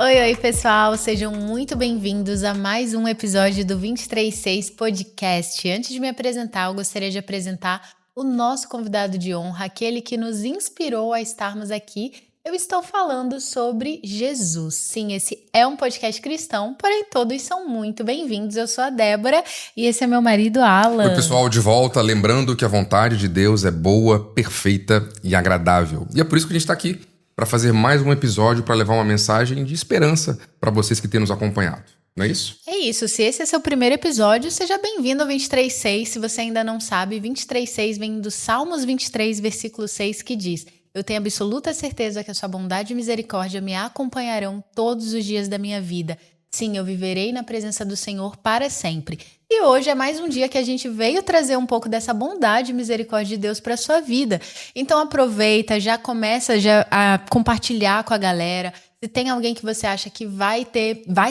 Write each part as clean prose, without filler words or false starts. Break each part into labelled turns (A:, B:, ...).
A: Oi, pessoal, sejam muito bem-vindos a mais um episódio do 236 Podcast. Antes de me apresentar, eu gostaria de apresentar o nosso convidado de honra, aquele que nos inspirou a estarmos aqui. Eu estou falando sobre Jesus. Sim, esse é um podcast cristão, porém todos são muito bem-vindos. Eu sou a Débora e esse é meu marido Alan.
B: Oi, pessoal, de volta, lembrando que a vontade de Deus é boa, perfeita e agradável. E é por isso que a gente está aqui, para fazer mais um episódio, para levar uma mensagem de esperança para vocês que têm nos acompanhado. Não é isso?
A: É isso, se esse é seu primeiro episódio, seja bem-vindo ao 236. Se você ainda não sabe, 236 vem do Salmos 23, versículo 6, que diz: eu tenho absoluta certeza que a sua bondade e misericórdia me acompanharão todos os dias da minha vida. Sim, eu viverei na presença do Senhor para sempre. E hoje é mais um dia que a gente veio trazer um pouco dessa bondade e misericórdia de Deus para a sua vida. Então aproveita, já começa a compartilhar com a galera. Se tem alguém que você acha que vai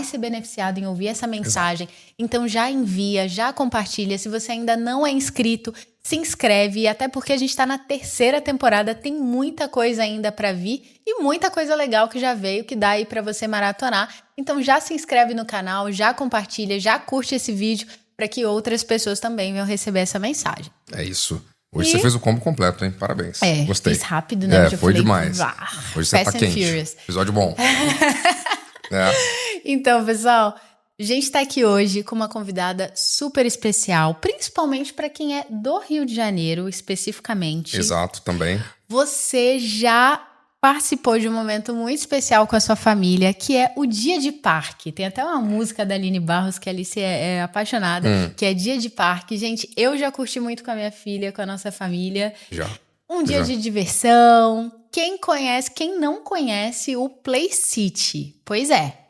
A: ser beneficiado em ouvir essa mensagem, então já envia, já compartilha. Se você ainda não é inscrito, se inscreve, até porque a gente está na 3ª temporada, tem muita coisa ainda para vir e muita coisa legal que já veio, que dá aí para você maratonar. Então já se inscreve no canal, já compartilha, já curte esse vídeo para que outras pessoas também venham receber essa mensagem.
B: É isso. Hoje você fez o combo completo, hein? Parabéns. Gostei.
A: Fiz rápido, né?
B: Foi demais. Hoje você tá quente.
A: Furious.
B: Episódio bom.
A: Então, pessoal, a gente tá aqui hoje com uma convidada super especial, principalmente para quem é do Rio de Janeiro, especificamente.
B: Exato, também.
A: Você já participou de um momento muito especial com a sua família, que é o Dia de Parque. Tem até uma música da Aline Barros, que a Alice é apaixonada, que é Dia de Parque. Gente, eu já curti muito com a minha filha, com a nossa família.
B: Já.
A: Um dia de diversão. Quem não conhece o Play City? Pois é.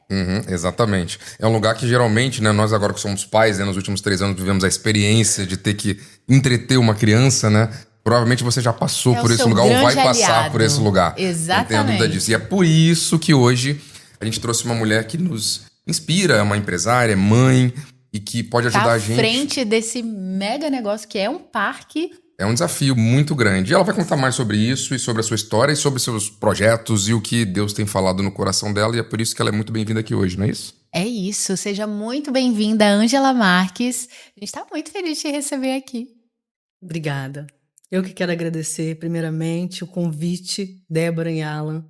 B: Exatamente. É um lugar que geralmente, né, nós agora que somos pais, né, nos últimos 3 anos vivemos a experiência de ter que entreter uma criança, né? Provavelmente você já passou por esse lugar ou vai passar por esse lugar.
A: Exatamente.
B: Não tenho dúvida disso. E é por isso que hoje a gente trouxe uma mulher que nos inspira, é uma empresária, é mãe e que pode ajudar a gente.
A: À frente desse mega negócio que é um parque.
B: É um desafio muito grande. E ela vai contar mais sobre isso e sobre a sua história e sobre seus projetos e o que Deus tem falado no coração dela. E é por isso que ela é muito bem-vinda aqui hoje, não é isso?
A: É isso. Seja muito bem-vinda, Ângela Marques. A gente está muito feliz de te receber aqui.
C: Obrigada. Eu que quero agradecer, primeiramente, o convite, Débora e Alan.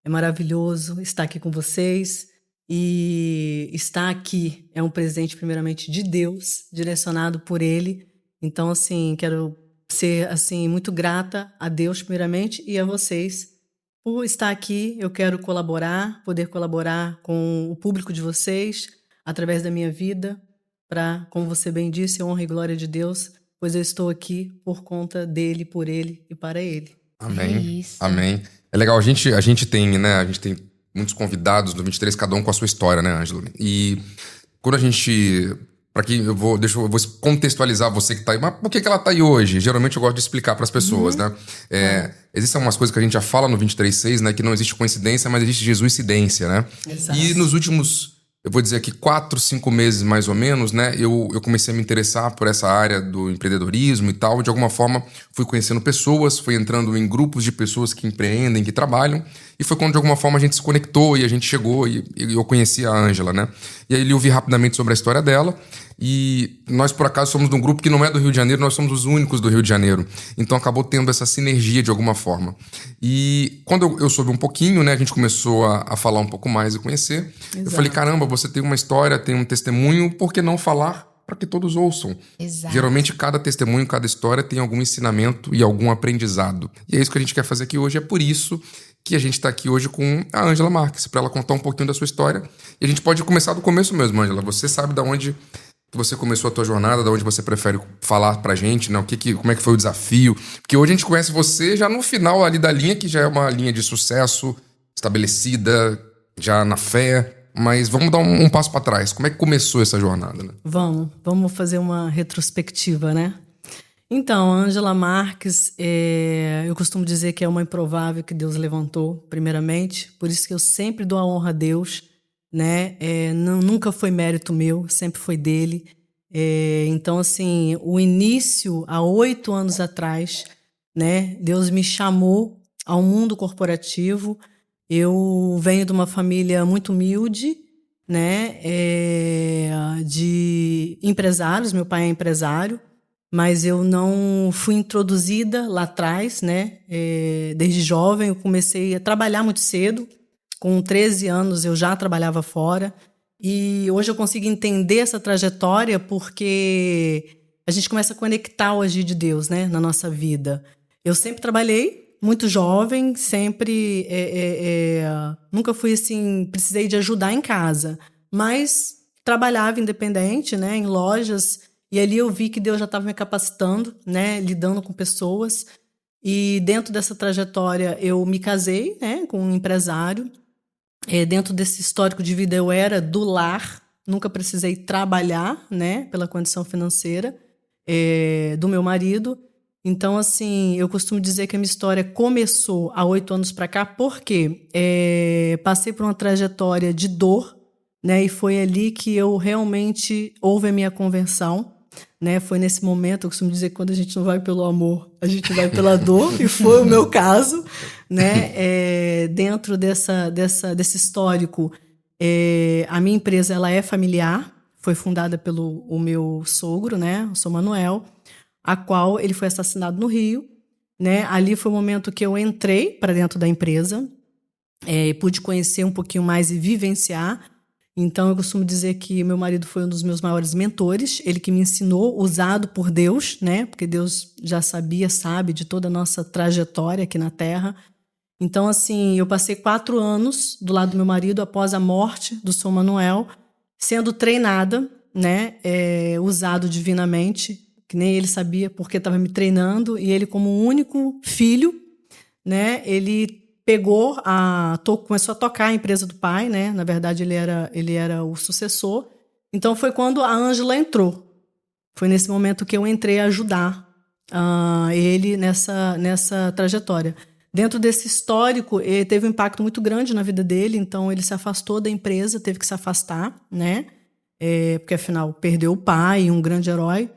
C: É maravilhoso estar aqui com vocês. E estar aqui é um presente, primeiramente, de Deus, direcionado por Ele. Então, assim, quero ser assim muito grata a Deus primeiramente e a vocês por estar aqui. Eu quero poder colaborar com o público de vocês através da minha vida para, como você bem disse, honra e glória de Deus, pois eu estou aqui por conta dele, por ele e para ele.
B: Amém.
A: É isso.
B: Amém. É legal, a gente tem, né, a gente tem muitos convidados do 23, cada um com a sua história, né, Ângela? E quando a gente... eu vou contextualizar você que tá aí. Mas por que ela tá aí hoje? Geralmente eu gosto de explicar para as pessoas, né? Existem algumas coisas que a gente já fala no 23.6, né? Que não existe coincidência, mas existe Jesuicidência, né?
C: Exato.
B: E nos últimos, eu vou dizer aqui, 4, 5 meses mais ou menos, né? Eu comecei a me interessar por essa área do empreendedorismo e tal. De alguma forma, fui conhecendo pessoas, fui entrando em grupos de pessoas que empreendem, que trabalham. E foi quando, de alguma forma, a gente se conectou e a gente chegou e eu conheci a Ângela, né? E aí eu ouvi rapidamente sobre a história dela. E nós, por acaso, somos de um grupo que não é do Rio de Janeiro, nós somos os únicos do Rio de Janeiro. Então acabou tendo essa sinergia de alguma forma. E quando eu soube um pouquinho, né, a gente começou a falar um pouco mais e conhecer.
C: Exato.
B: Eu falei, caramba, você tem uma história, tem um testemunho, por que não falar para que todos ouçam?
A: Exato.
B: Geralmente cada testemunho, cada história tem algum ensinamento e algum aprendizado. E é isso que a gente quer fazer aqui hoje, é por isso que a gente está aqui hoje com a Ângela Marques, para ela contar um pouquinho da sua história. E a gente pode começar do começo mesmo, Ângela. Você sabe de onde você começou a tua jornada, de onde você prefere falar pra gente, né? Como é que foi o desafio? Porque hoje a gente conhece você já no final ali da linha, que já é uma linha de sucesso estabelecida, já na fé. Mas vamos dar um passo para trás. Como é que começou essa jornada, né?
C: Vamos fazer uma retrospectiva, né? Então, a Ângela Marques, eu costumo dizer que é uma improvável que Deus levantou, primeiramente. Por isso que eu sempre dou a honra a Deus, né? Nunca foi mérito meu, sempre foi dele. Então, assim, o início, há 8 anos atrás, né? Deus me chamou ao mundo corporativo Eu venho de uma família muito humilde, né, de empresários. Meu pai é empresário, mas eu não fui introduzida lá atrás, né? Desde jovem eu comecei a trabalhar muito cedo. Com 13 anos eu já trabalhava fora. E hoje eu consigo entender essa trajetória porque a gente começa a conectar o agir de Deus, né, na nossa vida. Eu sempre trabalhei muito jovem, sempre nunca fui assim, precisei de ajudar em casa, mas trabalhava independente, né, em lojas, e ali eu vi que Deus já estava me capacitando, né, lidando com pessoas. E dentro dessa trajetória eu me casei, né, com um empresário. Dentro desse histórico de vida eu era do lar, nunca precisei trabalhar, né, pela condição financeira do meu marido. Então, assim, eu costumo dizer que a minha história começou há 8 anos para cá, porque passei por uma trajetória de dor, né, e foi ali que eu realmente houve a minha conversão, né? Foi nesse momento, eu costumo dizer que quando a gente não vai pelo amor, a gente vai pela dor, e foi o meu caso, né? Dentro desse histórico, a minha empresa ela é familiar, foi fundada pelo o meu sogro, né? O seu Manuel, a qual ele foi assassinado no Rio, né? Ali foi o momento que eu entrei para dentro da empresa, pude conhecer um pouquinho mais e vivenciar. Então, eu costumo dizer que meu marido foi um dos meus maiores mentores, ele que me ensinou, usado por Deus, né? Porque Deus já sabe de toda a nossa trajetória aqui na Terra. Então, assim, eu passei 4 anos do lado do meu marido após a morte do São Manuel, sendo treinada, né? Usado divinamente, que nem ele sabia porque estava me treinando, e ele como único filho, né? Ele começou a tocar a empresa do pai, né? Na verdade, ele era o sucessor. Então, foi quando a Ângela entrou. Foi nesse momento que eu entrei a ajudar ele nessa trajetória. Dentro desse histórico, ele teve um impacto muito grande na vida dele, então ele se afastou da empresa, teve que se afastar, né? Porque, afinal, perdeu o pai, um grande herói.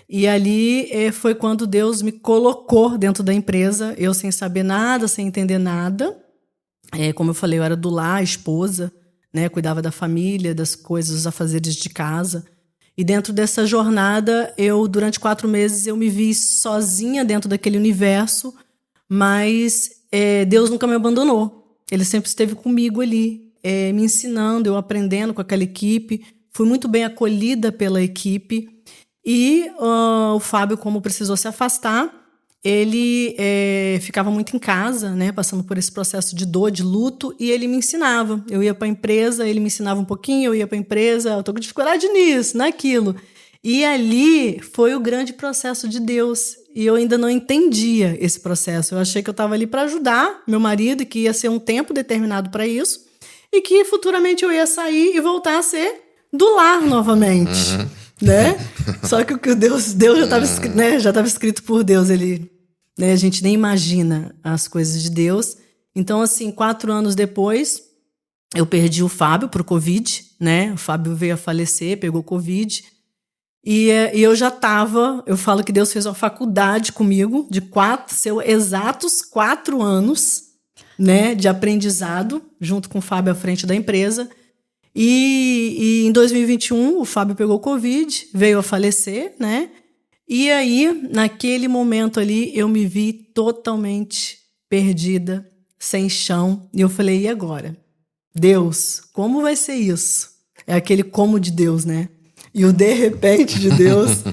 C: E ali foi quando Deus me colocou dentro da empresa, eu sem saber nada, sem entender nada. Como eu falei, eu era do lar, esposa, né? Cuidava da família, das coisas, dos afazeres de casa. E dentro dessa jornada, durante 4 meses, eu me vi sozinha dentro daquele universo, mas Deus nunca me abandonou. Ele sempre esteve comigo ali, me ensinando, eu aprendendo com aquela equipe. Fui muito bem acolhida pela equipe. E o Fábio, como precisou se afastar, ele ficava muito em casa, né, passando por esse processo de dor, de luto, e ele me ensinava. Eu ia para a empresa, ele me ensinava um pouquinho, eu ia para a empresa, eu estou com dificuldade nisso, naquilo. E ali foi o grande processo de Deus. E eu ainda não entendia esse processo. Eu achei que eu estava ali para ajudar meu marido, que ia ser um tempo determinado para isso, e que futuramente eu ia sair e voltar a ser do lar novamente. Né? Só que o que Deus já estava escrito, né? Já estava escrito por Deus. Ele, né? A gente nem imagina as coisas de Deus. Então, assim, 4 anos depois, eu perdi o Fábio para o Covid, né? O Fábio veio a falecer, pegou Covid. E eu já estava, eu falo que Deus fez uma faculdade comigo de exatos 4 anos, né? De aprendizado, junto com o Fábio à frente da empresa. E em 2021, o Fábio pegou Covid, veio a falecer, né? E aí, naquele momento ali, eu me vi totalmente perdida, sem chão. E eu falei, e agora? Deus, como vai ser isso? É aquele como de Deus, né? E o de repente de Deus.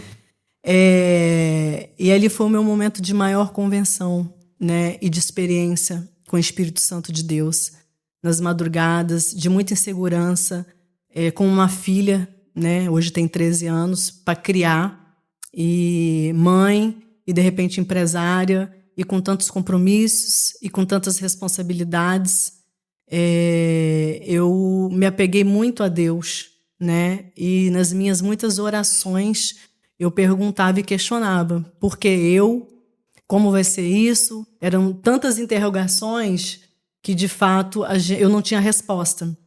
C: E ali foi o meu momento de maior convenção, né? E de experiência com o Espírito Santo de Deus. Nas madrugadas, de muita insegurança, com uma filha, né? Hoje tem 13 anos, para criar, e mãe, e de repente empresária, e com tantos compromissos, e com tantas responsabilidades. Eu me apeguei muito a Deus, né? E nas minhas muitas orações, eu perguntava e questionava, por que eu? Como vai ser isso? Eram tantas interrogações que, de fato, eu não tinha resposta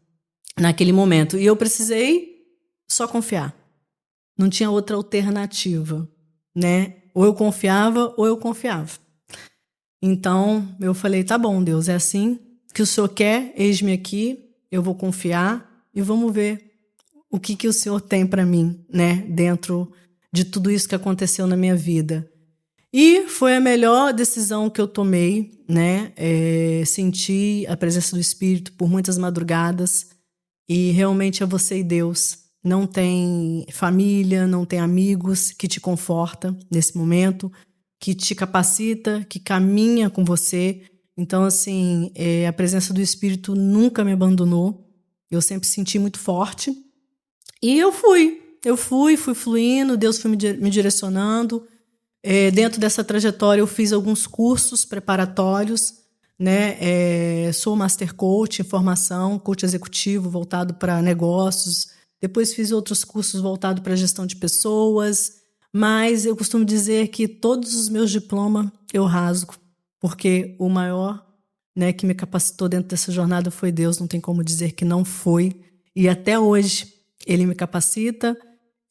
C: naquele momento. E eu precisei só confiar. Não tinha outra alternativa, né? Ou eu confiava, ou eu confiava. Então, eu falei, tá bom, Deus, é assim. que o Senhor quer, eis-me aqui, eu vou confiar e vamos ver o que o Senhor tem para mim, né, dentro de tudo isso que aconteceu na minha vida. E foi a melhor decisão que eu tomei, né? Senti a presença do Espírito por muitas madrugadas e realmente é você e Deus. Não tem família, não tem amigos que te conforta nesse momento, que te capacita, que caminha com você. Então, assim, a presença do Espírito nunca me abandonou. Eu sempre senti muito forte. E eu fui fluindo, Deus foi me direcionando. Dentro dessa trajetória eu fiz alguns cursos preparatórios, né? Sou Master Coach em formação, coach executivo voltado para negócios. Depois fiz outros cursos voltados para gestão de pessoas. Mas eu costumo dizer que todos os meus diplomas eu rasgo, porque o maior, né, que me capacitou dentro dessa jornada foi Deus, não tem como dizer que não foi. E até hoje Ele me capacita.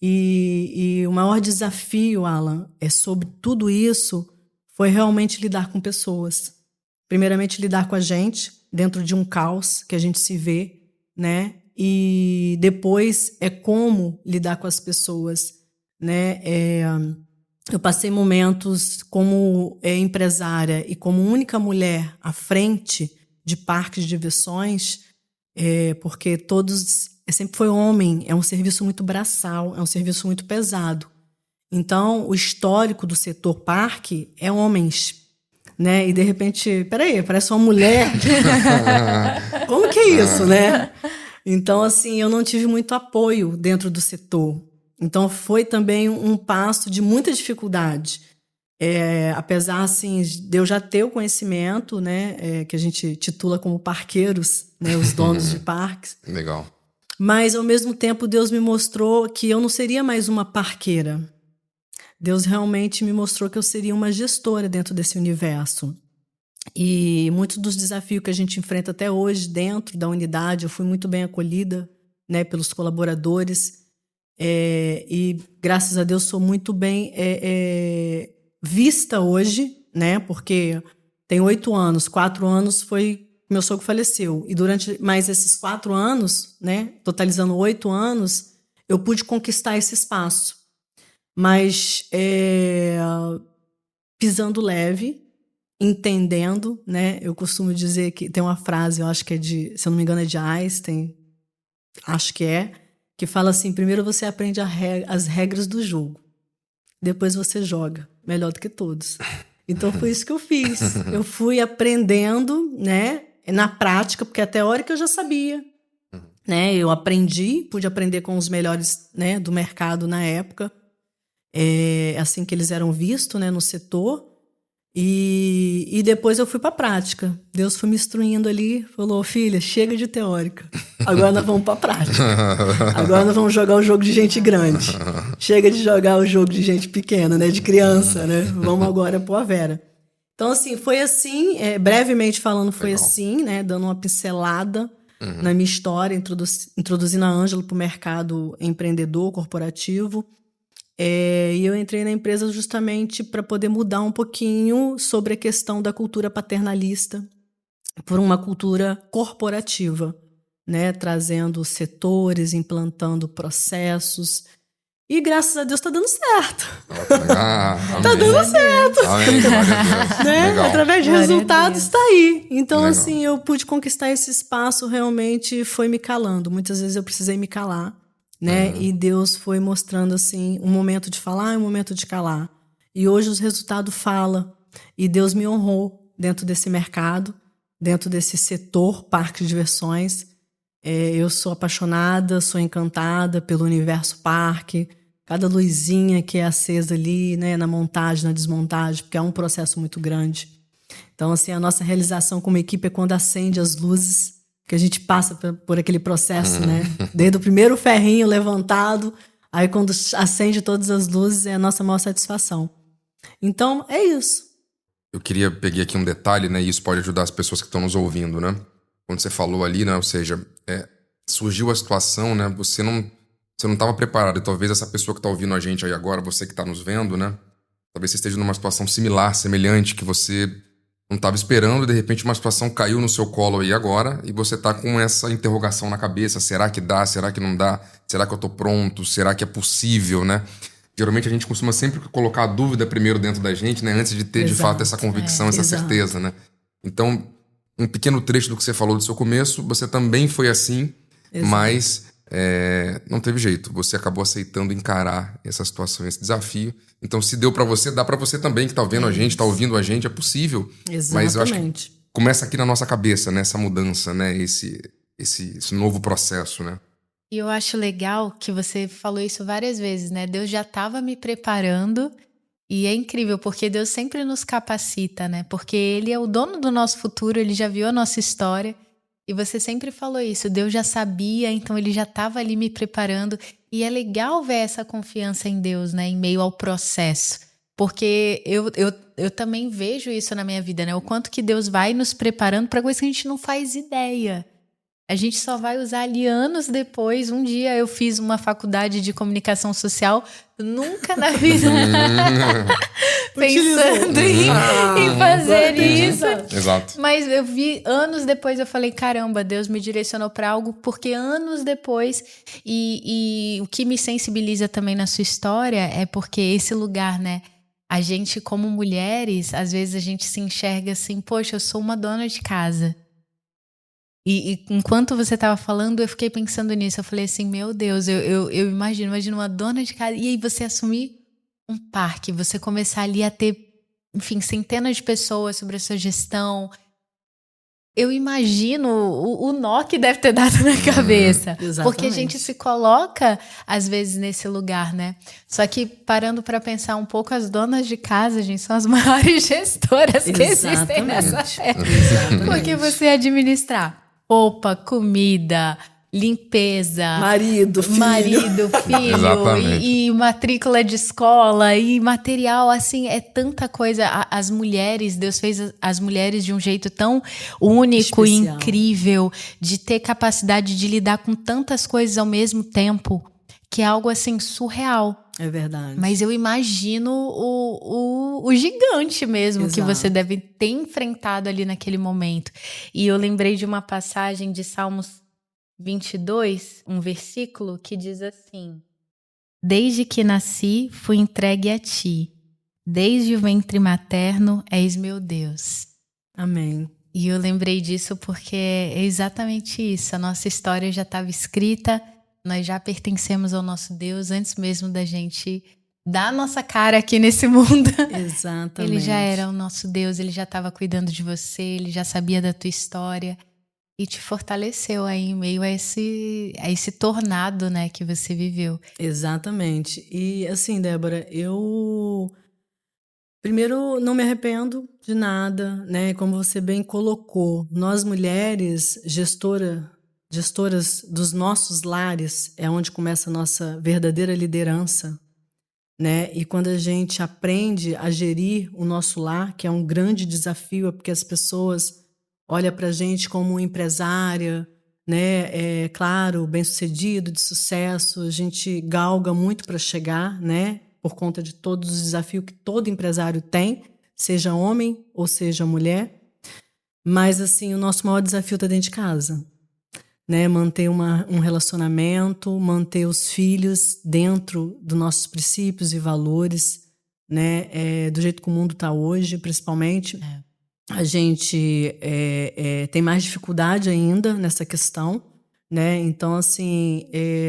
C: E o maior desafio, Alan, sobre tudo isso, foi realmente lidar com pessoas. Primeiramente, lidar com a gente, dentro de um caos que a gente se vê, né? E depois como lidar com as pessoas, né? Eu passei momentos como empresária e como única mulher à frente de parques de diversões, porque sempre foi homem, é um serviço muito braçal, é um serviço muito pesado. Então, o histórico do setor parque é homens, né? E de repente, peraí, parece uma mulher. Como que é isso, né? Então, assim, eu não tive muito apoio dentro do setor. Então, foi também um passo de muita dificuldade. Apesar, assim, de eu já ter o conhecimento, né? Que a gente titula como parqueiros, né? Os donos de parques.
B: Legal.
C: Mas, ao mesmo tempo, Deus me mostrou que eu não seria mais uma parqueira. Deus realmente me mostrou que eu seria uma gestora dentro desse universo. E muitos dos desafios que a gente enfrenta até hoje dentro da unidade, eu fui muito bem acolhida, né, pelos colaboradores. E, graças a Deus, sou muito bem vista hoje, né, porque tem 8 anos, 4 anos foi... Meu sogro faleceu. E durante mais esses 4 anos, né, totalizando 8 anos, eu pude conquistar esse espaço. Mas pisando leve, entendendo, né? Eu costumo dizer que tem uma frase, eu acho que se eu não me engano, é de Einstein, acho que fala assim: primeiro você aprende as regras do jogo, depois você joga, melhor do que todos. Então foi isso que eu fiz. Eu fui aprendendo, né? Na prática, porque a teórica eu já sabia, né? Eu pude aprender com os melhores, né, do mercado na época, assim que eles eram vistos, né, no setor. E depois eu fui para a prática. Deus foi me instruindo ali, falou: filha, chega de teórica, agora nós vamos para a prática. Agora nós vamos jogar o jogo de gente grande. Chega de jogar o jogo de gente pequena, né, de criança, né? Vamos agora pôr a Vera. Então, assim, foi assim, brevemente falando, foi
B: Legal.
C: assim, né? Dando uma pincelada na minha história, introduzindo a Ângela para o mercado empreendedor, corporativo. E eu entrei na empresa justamente para poder mudar um pouquinho sobre a questão da cultura paternalista por uma cultura corporativa, né? Trazendo setores, implantando processos. E graças a Deus tá dando certo. Tá dando certo.
B: Amém,
C: né?
B: Legal.
C: Através de
A: Glória
C: resultados está aí. Então,
B: Legal.
C: assim, eu pude conquistar esse espaço, realmente foi me calando. Muitas vezes eu precisei me calar, né? E Deus foi mostrando, assim, um momento de falar e um momento de calar. E hoje os resultados falam. E Deus me honrou dentro desse mercado, dentro desse setor, parque de diversões. Eu sou apaixonada, sou encantada pelo universo parque. Cada luzinha que é acesa ali, né, na montagem, na desmontagem, porque é um processo muito grande. Então, assim, a nossa realização como equipe é quando acende as luzes, que a gente passa por aquele processo, né? Desde o primeiro ferrinho levantado, aí quando acende todas as luzes, é a nossa maior satisfação. Então, é isso.
B: Eu peguei aqui um detalhe, né, e isso pode ajudar as pessoas que estão nos ouvindo, né? Quando você falou ali, né, ou seja, surgiu a situação, né, você não estava preparado, e talvez essa pessoa que está ouvindo a gente aí agora, você que está nos vendo, né, talvez você esteja numa situação similar, semelhante, que você não estava esperando, e de repente uma situação caiu no seu colo aí agora, e você tá com essa interrogação na cabeça, será que dá, será que não dá, será que eu tô pronto, será que é possível, né? Geralmente a gente costuma sempre colocar a dúvida primeiro dentro da gente, né? Antes de ter, de fato, essa convicção, essa certeza, né? Então, um pequeno trecho do que você falou do seu começo, você também foi assim, mas não teve jeito. Você acabou aceitando encarar essa situação, esse desafio. Então, se deu pra você, dá pra você também, que tá vendo a gente, tá ouvindo a gente, é possível.
C: Exatamente.
B: Mas eu acho que começa aqui na nossa cabeça, né? Essa mudança, né? Esse novo processo, né?
A: E eu acho legal que você falou isso várias vezes, né? Deus já estava me preparando e é incrível, porque Deus sempre nos capacita, né? Porque Ele é o dono do nosso futuro, Ele já viu a nossa história e você sempre falou isso. Deus já sabia, então Ele já estava ali me preparando e é legal ver essa confiança em Deus, né? Em meio ao processo. Porque eu também vejo isso na minha vida, né? O quanto que Deus vai nos preparando para coisas que a gente não faz ideia. A gente só vai usar ali anos depois. Um dia eu fiz uma faculdade de comunicação social, nunca na vida pensando em fazer isso.
B: Exato.
A: Mas eu vi anos depois, eu falei, caramba, Deus me direcionou para algo, porque anos depois, e o que me sensibiliza também na sua história é porque esse lugar, né? A gente, como mulheres, às vezes a gente se enxerga assim, poxa, eu sou uma dona de casa. E enquanto você estava falando, eu fiquei pensando nisso. Eu falei assim, meu Deus, eu imagino uma dona de casa. E aí você assumir um parque, você começar ali a ter, enfim, centenas de pessoas sobre a sua gestão. Eu imagino o nó que deve ter dado na cabeça. Porque a gente se coloca, às vezes, nesse lugar, né? Só que, parando para pensar um pouco, as donas de casa, gente, são as maiores gestoras que existem nessa terra. Porque você administrar roupa, comida, limpeza,
C: marido, filho
A: e matrícula de escola e material, assim, é tanta coisa. As mulheres, Deus fez as mulheres de um jeito tão único e incrível, de ter capacidade de lidar com tantas coisas ao mesmo tempo, que é algo assim surreal.
C: É verdade.
A: Mas eu imagino o gigante mesmo que você deve ter enfrentado ali naquele momento. E eu lembrei de uma passagem de Salmos 22, um versículo que diz assim: desde que nasci, fui entregue a ti. Desde o ventre materno, és meu Deus.
C: Amém.
A: E eu lembrei disso porque é exatamente isso. A nossa história já estava escrita. Nós já pertencemos ao nosso Deus antes mesmo da gente dar a nossa cara aqui nesse mundo.
C: Exatamente.
A: Ele já era o nosso Deus, Ele já estava cuidando de você, Ele já sabia da tua história e te fortaleceu aí em meio a esse tornado, né, que você viveu.
C: Exatamente. E assim, Débora, eu primeiro não me arrependo de nada, né? Como você bem colocou, nós mulheres gestoras dos nossos lares é onde começa a nossa verdadeira liderança, né? E quando a gente aprende a gerir o nosso lar, que é um grande desafio, é porque as pessoas olham para a gente como empresária, né? É claro, bem-sucedido, de sucesso, a gente galga muito para chegar, né? Por conta de todos os desafios que todo empresário tem, seja homem ou seja mulher. Mas assim, o nosso maior desafio está dentro de casa. Né, manter um relacionamento, manter os filhos dentro dos nossos princípios e valores, né, do jeito que o mundo está hoje, principalmente. A gente tem mais dificuldade ainda nessa questão, né? Então, assim,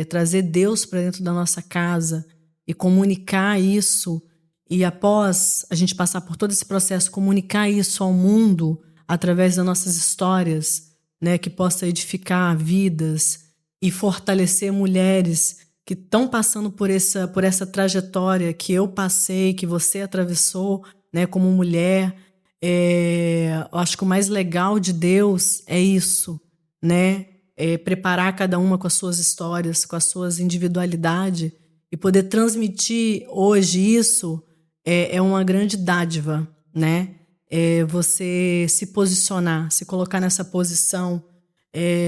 C: trazer Deus para dentro da nossa casa e comunicar isso, e após a gente passar por todo esse processo, comunicar isso ao mundo através das nossas histórias, né, que possa edificar vidas e fortalecer mulheres que estão passando por essa trajetória que eu passei, que você atravessou, né, como mulher. Eu acho que o mais legal de Deus é isso, né? Preparar cada uma com as suas histórias, com as suas individualidades, e poder transmitir hoje isso é uma grande dádiva, né? Você se posicionar, se colocar nessa posição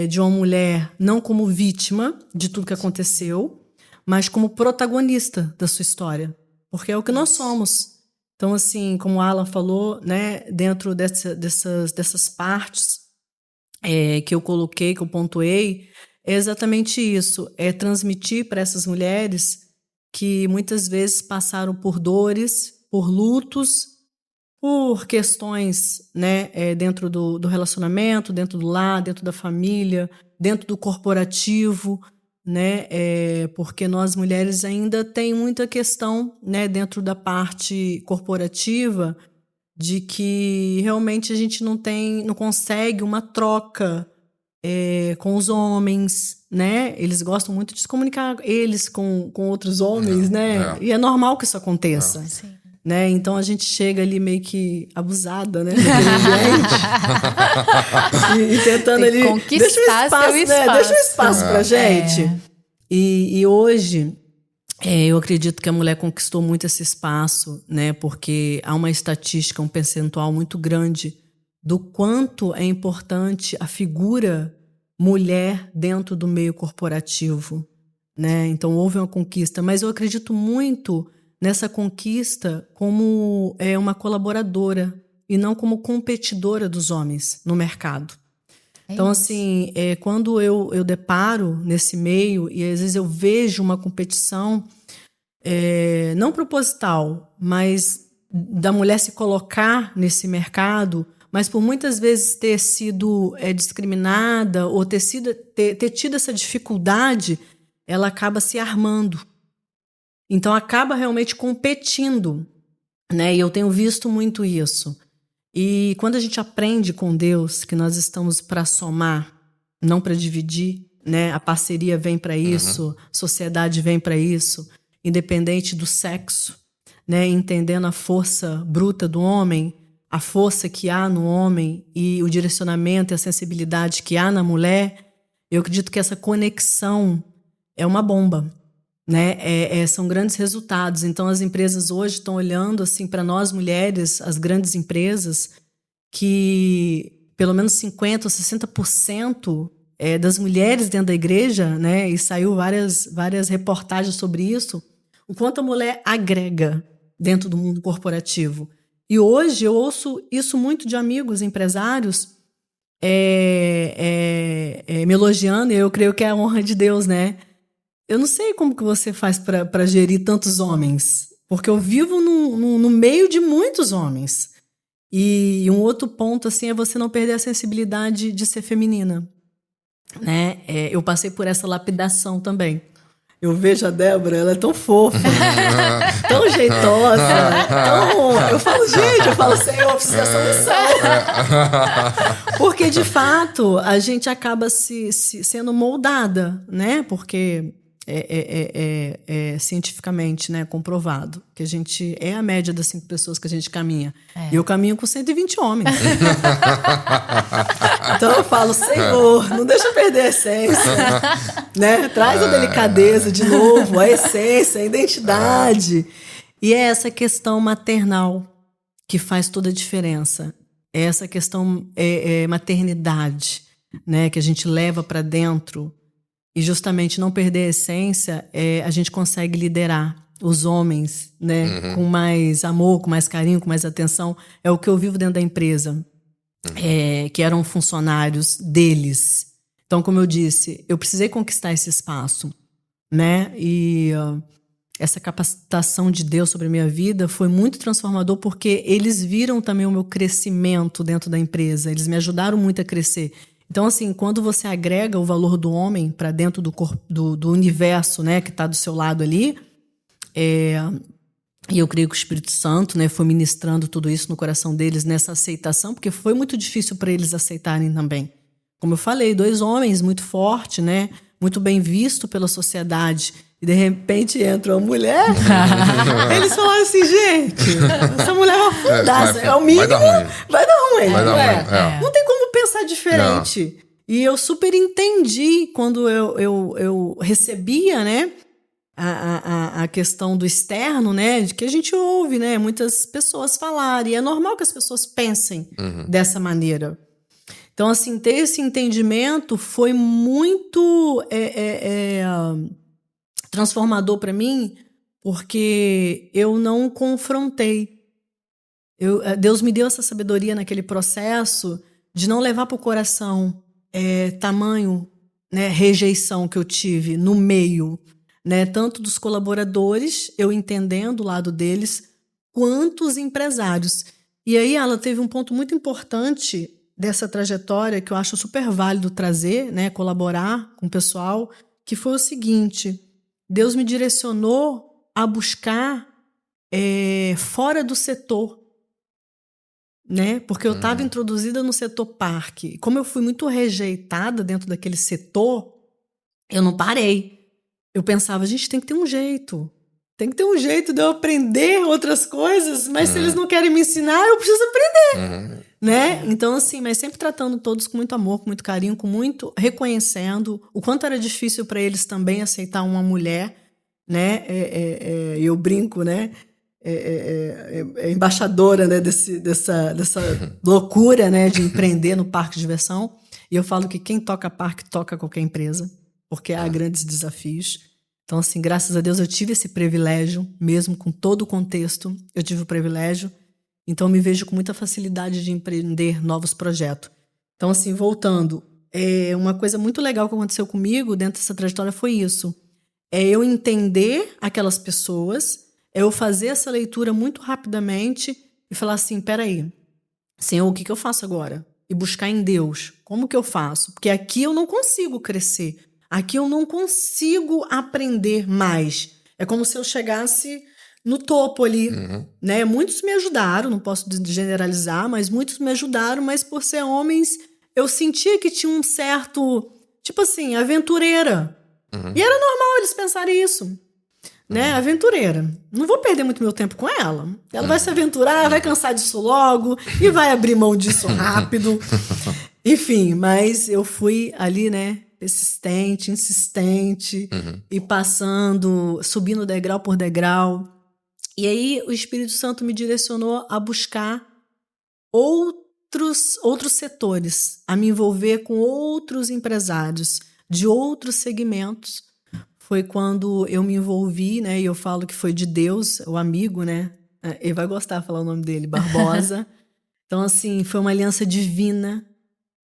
C: de uma mulher não como vítima de tudo que aconteceu, mas como protagonista da sua história. Porque é o que nós somos. Então, assim, como o Alan falou, né, dentro dessas partes que eu coloquei, que eu pontuei, é exatamente isso, é transmitir para essas mulheres que muitas vezes passaram por dores, por lutos, por questões, né, dentro do relacionamento, dentro do lar, dentro da família, dentro do corporativo, né, porque nós mulheres ainda tem muita questão, né, dentro da parte corporativa, de que realmente a gente não consegue uma troca com os homens, né? Eles gostam muito de se comunicar, eles com outros homens, né? E é normal que isso aconteça.
A: Sim.
C: Né? Então a gente chega ali meio que abusada, né? Daquele ambiente. e tentando ali.
A: Conquistar seu espaço.
C: Né? Deixa um espaço pra gente. E hoje eu acredito que a mulher conquistou muito esse espaço, né? Porque há uma estatística, um percentual muito grande do quanto é importante a figura mulher dentro do meio corporativo, né? Então houve uma conquista, mas eu acredito muito nessa conquista como uma colaboradora e não como competidora dos homens no mercado. Então, assim, quando eu deparo nesse meio e às vezes eu vejo uma competição não proposital, mas da mulher se colocar nesse mercado, mas por muitas vezes ter sido discriminada ou ter tido essa dificuldade, ela acaba se armando. Então, acaba realmente competindo, né? E eu tenho visto muito isso. E quando a gente aprende com Deus que nós estamos para somar, não para dividir, né? A parceria vem para isso, a sociedade vem para isso, independente do sexo, né? Entendendo a força bruta do homem, a força que há no homem e o direcionamento e a sensibilidade que há na mulher, eu acredito que essa conexão é uma bomba. Né? São grandes resultados. Então, as empresas hoje estão olhando assim, para nós mulheres, as grandes empresas, que pelo menos 50% ou 60% das mulheres dentro da igreja, né? E saiu várias reportagens sobre isso, o quanto a mulher agrega dentro do mundo corporativo. E hoje eu ouço isso muito de amigos empresários me elogiando, e eu creio que é a honra de Deus, né? Eu não sei como que você faz para gerir tantos homens, porque eu vivo no meio de muitos homens. E um outro ponto assim é você não perder a sensibilidade de ser feminina, né? Eu passei por essa lapidação também. Eu vejo a Débora, ela é tão fofa, tão jeitosa, eu falo, Senhor, preciso dessa missão. Porque, de fato, a gente acaba sendo moldada, né? Porque cientificamente, né, comprovado que a gente é a média das 5 pessoas que a gente caminha. E eu caminho com 120 homens. Então eu falo, Senhor, não deixa eu perder a essência, né? Traz a delicadeza de novo, a essência, a identidade. E é essa questão maternal que faz toda a diferença. É essa questão maternidade, né, que a gente leva para dentro. E justamente não perder a essência, a gente consegue liderar os homens, né, com mais amor, com mais carinho, com mais atenção. É o que eu vivo dentro da empresa, que eram funcionários deles. Então, como eu disse, eu precisei conquistar esse espaço, né? E essa capacitação de Deus sobre a minha vida foi muito transformador, porque eles viram também o meu crescimento dentro da empresa. Eles me ajudaram muito a crescer. Então, assim, quando você agrega o valor do homem para dentro do universo, né, que está do seu lado ali, e eu creio que o Espírito Santo, né, foi ministrando tudo isso no coração deles, nessa aceitação, porque foi muito difícil para eles aceitarem também. Como eu falei, 2 homens muito fortes, né, muito bem visto pela sociedade, e de repente entra uma mulher, eles falaram assim, gente, essa mulher vai afundar, é o mínimo, vai dar ruim. Não tem como pensar diferente. Não. E eu super entendi quando eu recebia, né, a questão do externo, né, de que a gente ouve, né, muitas pessoas falarem, e é normal que as pessoas pensem dessa maneira. Então, assim, ter esse entendimento foi muito transformador para mim, porque eu não confrontei, Deus me deu essa sabedoria naquele processo de não levar para o coração tamanho, né, rejeição que eu tive no meio, né, tanto dos colaboradores, eu entendendo o lado deles, quanto os empresários. E aí ela teve um ponto muito importante dessa trajetória que eu acho super válido trazer, né, colaborar com o pessoal, que foi o seguinte: Deus me direcionou a buscar fora do setor, né? Porque eu estava introduzida no setor parque. Como eu fui muito rejeitada dentro daquele setor, eu não parei. Eu pensava, gente, tem que ter um jeito. Tem que ter um jeito de eu aprender outras coisas, mas se eles não querem me ensinar, eu preciso aprender. Né? Então, assim, mas sempre tratando todos com muito amor, com muito carinho, com muito reconhecendo o quanto era difícil para eles também aceitar uma mulher, né? Eu brinco, né? Embaixadora, né? dessa loucura, né? De empreender no parque de diversão. E eu falo que quem toca parque toca qualquer empresa, porque há grandes desafios. Então, assim, graças a Deus eu tive esse privilégio, mesmo com todo o contexto, eu tive o privilégio. Então, eu me vejo com muita facilidade de empreender novos projetos. Então, assim, voltando, uma coisa muito legal que aconteceu comigo dentro dessa trajetória foi isso. Eu entender aquelas pessoas, eu fazer essa leitura muito rapidamente e falar assim, peraí, Senhor, o que eu faço agora? E buscar em Deus, como que eu faço? Porque aqui eu não consigo crescer, aqui eu não consigo aprender mais. É como se eu chegasse no topo ali, né? Muitos me ajudaram, não posso generalizar, mas muitos me ajudaram, mas por ser homens, eu sentia que tinha um certo, tipo assim, aventureira. E era normal eles pensarem isso, né? Aventureira. Não vou perder muito meu tempo com ela. Ela vai se aventurar, vai cansar disso logo e vai abrir mão disso rápido. Enfim, mas eu fui ali, né? Persistente, insistente, e passando, subindo degrau por degrau. E aí o Espírito Santo me direcionou a buscar outros setores, a me envolver com outros empresários de outros segmentos. Foi quando eu me envolvi, né? E eu falo que foi de Deus, o amigo, né? Ele vai gostar de falar o nome dele, Barbosa. Então, assim, foi uma aliança divina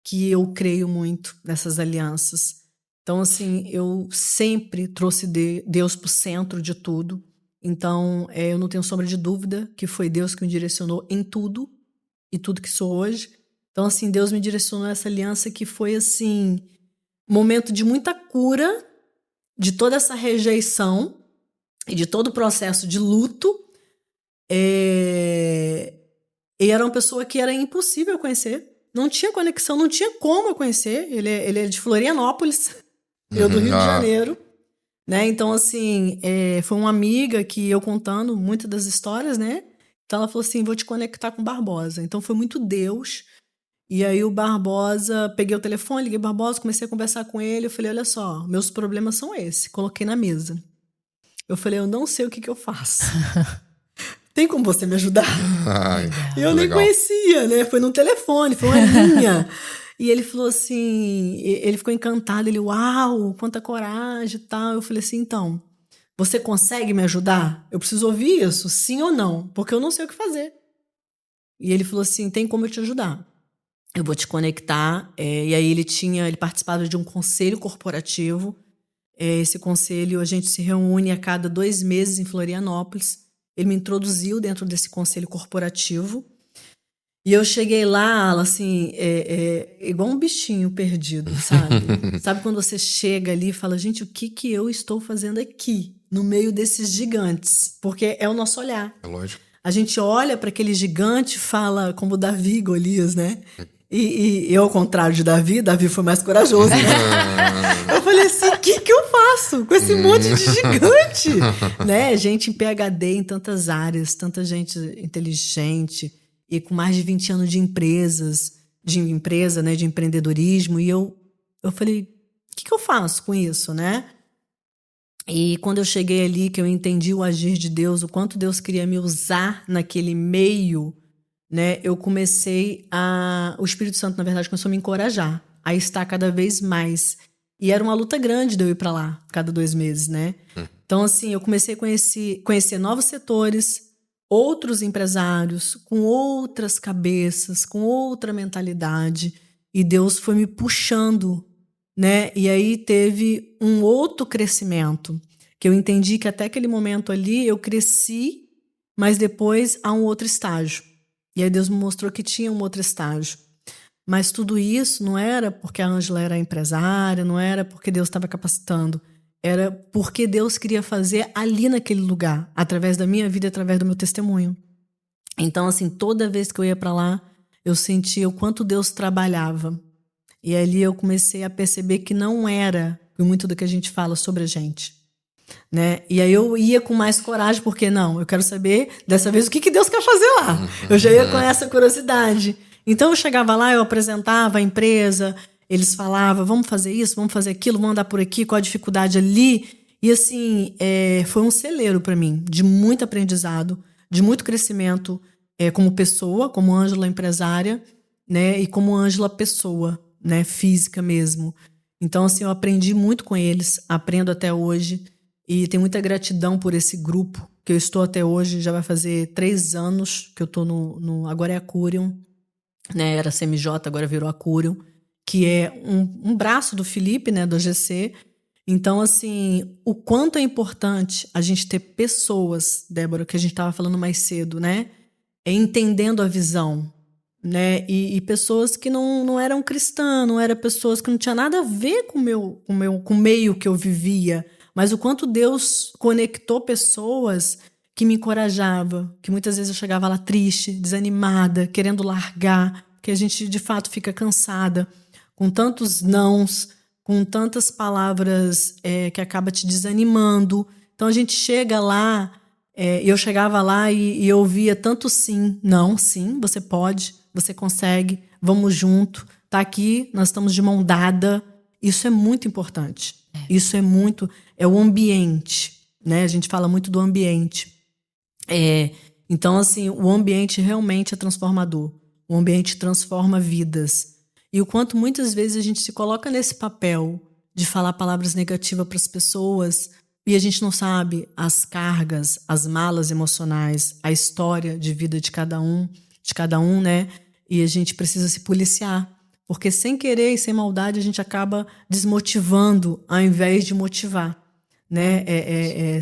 C: que eu creio muito nessas alianças. Então, assim, eu sempre trouxe Deus para o centro de tudo. Então, eu não tenho sombra de dúvida que foi Deus que me direcionou em tudo e tudo que sou hoje. Então, assim, Deus me direcionou essa aliança que foi, assim, momento de muita cura de toda essa rejeição e de todo o processo de luto. E era uma pessoa que era impossível conhecer. Não tinha conexão, não tinha como eu conhecer. Ele é de Florianópolis, eu do Rio de Janeiro. Né? Então, assim, foi uma amiga que eu contando muitas das histórias, né? Então ela falou assim, vou te conectar com o Barbosa. Então foi muito Deus. E aí o Barbosa, peguei o telefone, liguei o Barbosa, comecei a conversar com ele. Eu falei, olha só, meus problemas são esses. Coloquei na mesa. Eu falei, eu não sei o que eu faço. Tem como você me ajudar? Eu nem conhecia, né? Foi no telefone, foi uma linha. E ele falou assim, ele ficou encantado, ele, uau, quanta coragem e tal. Eu falei assim, então, você consegue me ajudar? Eu preciso ouvir isso, sim ou não? Porque eu não sei o que fazer. E ele falou assim, tem como eu te ajudar? Eu vou te conectar. E aí ele participava de um conselho corporativo. Esse conselho, a gente se reúne a cada 2 meses em Florianópolis. Ele me introduziu dentro desse conselho corporativo. E eu cheguei lá, assim, igual um bichinho perdido, sabe? Sabe quando você chega ali e fala, gente, o que eu estou fazendo aqui, no meio desses gigantes? Porque é o nosso olhar.
B: É lógico.
C: A gente olha para aquele gigante e fala, como Davi e Golias, né? E eu, ao contrário de Davi foi mais corajoso, né? Eu falei assim, o que eu faço com esse monte de gigante? Né? Gente em PhD em tantas áreas, tanta gente inteligente e com mais de 20 anos de empresa, né? De empreendedorismo. E eu falei, o que eu faço com isso, né? E quando eu cheguei ali, que eu entendi o agir de Deus, o quanto Deus queria me usar naquele meio, né? Eu o Espírito Santo, na verdade, começou a me encorajar a estar cada vez mais. E era uma luta grande de eu ir para lá, cada 2 meses, né? Então, assim, eu comecei a conhecer novos setores, outros empresários com outras cabeças, com outra mentalidade, e Deus foi me puxando, né? E aí teve um outro crescimento, que eu entendi que até aquele momento ali eu cresci, mas depois há um outro estágio. E aí Deus me mostrou que tinha um outro estágio. Mas tudo isso não era porque a Ângela era empresária, não era porque Deus estava capacitando, era porque Deus queria fazer ali naquele lugar, através da minha vida, através do meu testemunho. Então, assim, toda vez que eu ia para lá, eu sentia o quanto Deus trabalhava. E ali eu comecei a perceber que não era muito do que a gente fala sobre a gente, né? E aí eu ia com mais coragem, porque não, eu quero saber dessa vez o que Deus quer fazer lá. Eu já ia com essa curiosidade. Então eu chegava lá, eu apresentava a empresa, eles falavam, vamos fazer isso, vamos fazer aquilo, vamos andar por aqui, qual a dificuldade ali. E assim, foi um celeiro para mim, de muito aprendizado, de muito crescimento como pessoa, como Ângela empresária, né? E como Ângela pessoa, né? Física mesmo. Então assim, eu aprendi muito com eles, aprendo até hoje. E tenho muita gratidão por esse grupo, que eu estou até hoje, já vai fazer 3 anos que eu estou agora é a Curium, né? Era CMJ, agora virou a Curium, que é um braço do Felipe, né? Do AGC. Então, assim, o quanto é importante a gente ter pessoas, Débora, que a gente estava falando mais cedo, né? Entendendo a visão, né? E pessoas que não eram cristãs, não eram pessoas que não tinham nada a ver com o meio que eu vivia, mas o quanto Deus conectou pessoas que me encorajavam, que muitas vezes eu chegava lá triste, desanimada, querendo largar, porque a gente de fato fica cansada, com tantos nãos, com tantas palavras que acaba te desanimando. Então a gente chega lá, eu chegava lá e eu ouvia tanto sim, não, sim, você pode, você consegue, vamos junto, tá aqui, nós estamos de mão dada. Isso é muito importante. Isso é o ambiente, né? A gente fala muito do ambiente. Então, assim, o ambiente realmente é transformador. O ambiente transforma vidas. E o quanto muitas vezes a gente se coloca nesse papel de falar palavras negativas para as pessoas e a gente não sabe as cargas, as malas emocionais, a história de vida de cada um, né? E a gente precisa se policiar. Porque sem querer e sem maldade a gente acaba desmotivando ao invés de motivar, né?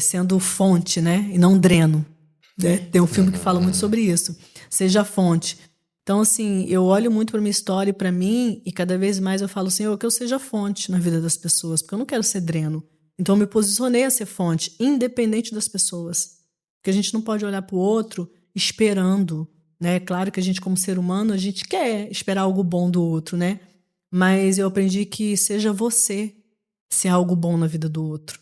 C: Sendo fonte, né? E não dreno. Né? Tem um filme que fala muito sobre isso. Seja fonte. Então, assim, eu olho muito para minha história e para mim e cada vez mais eu falo, Senhor, que eu seja fonte na vida das pessoas, porque eu não quero ser dreno. Então, eu me posicionei a ser fonte, independente das pessoas. Porque a gente não pode olhar para o outro esperando, né? Claro que a gente, como ser humano, a gente quer esperar algo bom do outro, né? Mas eu aprendi que seja você ser algo bom na vida do outro.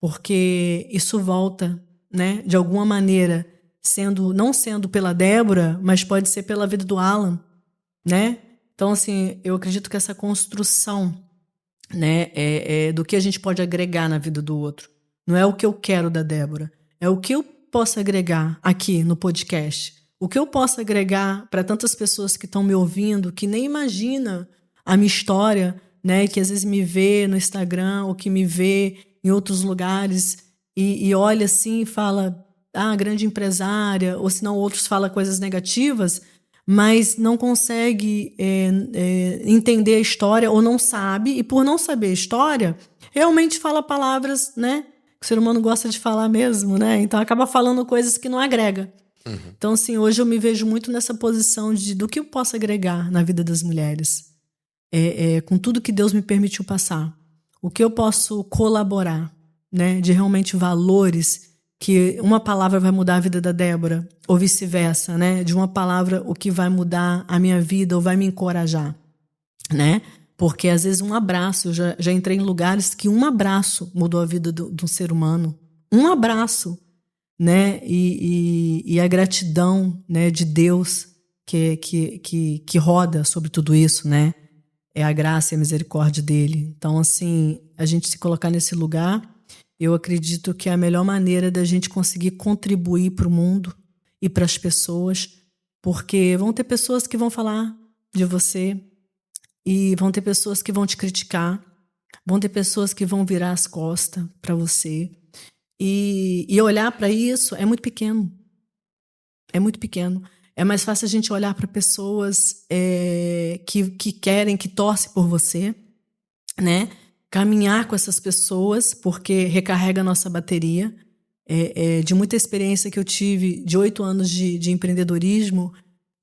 C: Porque isso volta, né? De alguma maneira, não sendo pela Débora, mas pode ser pela vida do Alan, né? Então, assim, eu acredito que essa construção, né, do que a gente pode agregar na vida do outro. Não é o que eu quero da Débora, é o que eu posso agregar aqui no podcast. O que eu posso agregar para tantas pessoas que estão me ouvindo, que nem imagina a minha história, né, que às vezes me vê no Instagram ou que me vê em outros lugares e olha assim e fala, grande empresária, ou se não outros falam coisas negativas, mas não consegue entender a história ou não sabe, e por não saber a história, realmente fala palavras, né, que o ser humano gosta de falar mesmo, né, então acaba falando coisas que não agrega. Então, assim, hoje eu me vejo muito nessa posição do que eu posso agregar na vida das mulheres, com tudo que Deus me permitiu passar, o que eu posso colaborar, né, de realmente valores, que uma palavra vai mudar a vida da Débora, ou vice-versa, né, de uma palavra o que vai mudar a minha vida ou vai me encorajar, né, porque às vezes um abraço, eu já entrei em lugares que um abraço mudou a vida de um ser humano, um abraço, né? E a gratidão, né, de Deus que roda sobre tudo isso, né? É a graça e a misericórdia dele. Então, assim, a gente se colocar nesse lugar, eu acredito que é a melhor maneira da gente conseguir contribuir para o mundo e para as pessoas, porque vão ter pessoas que vão falar de você e vão ter pessoas que vão te criticar, vão ter pessoas que vão virar as costas para você. E olhar para isso é muito pequeno. É muito pequeno. É mais fácil a gente olhar para pessoas que querem, que torcem por você, né? Caminhar com essas pessoas, porque recarrega a nossa bateria. De muita experiência que eu tive, de 8 anos de empreendedorismo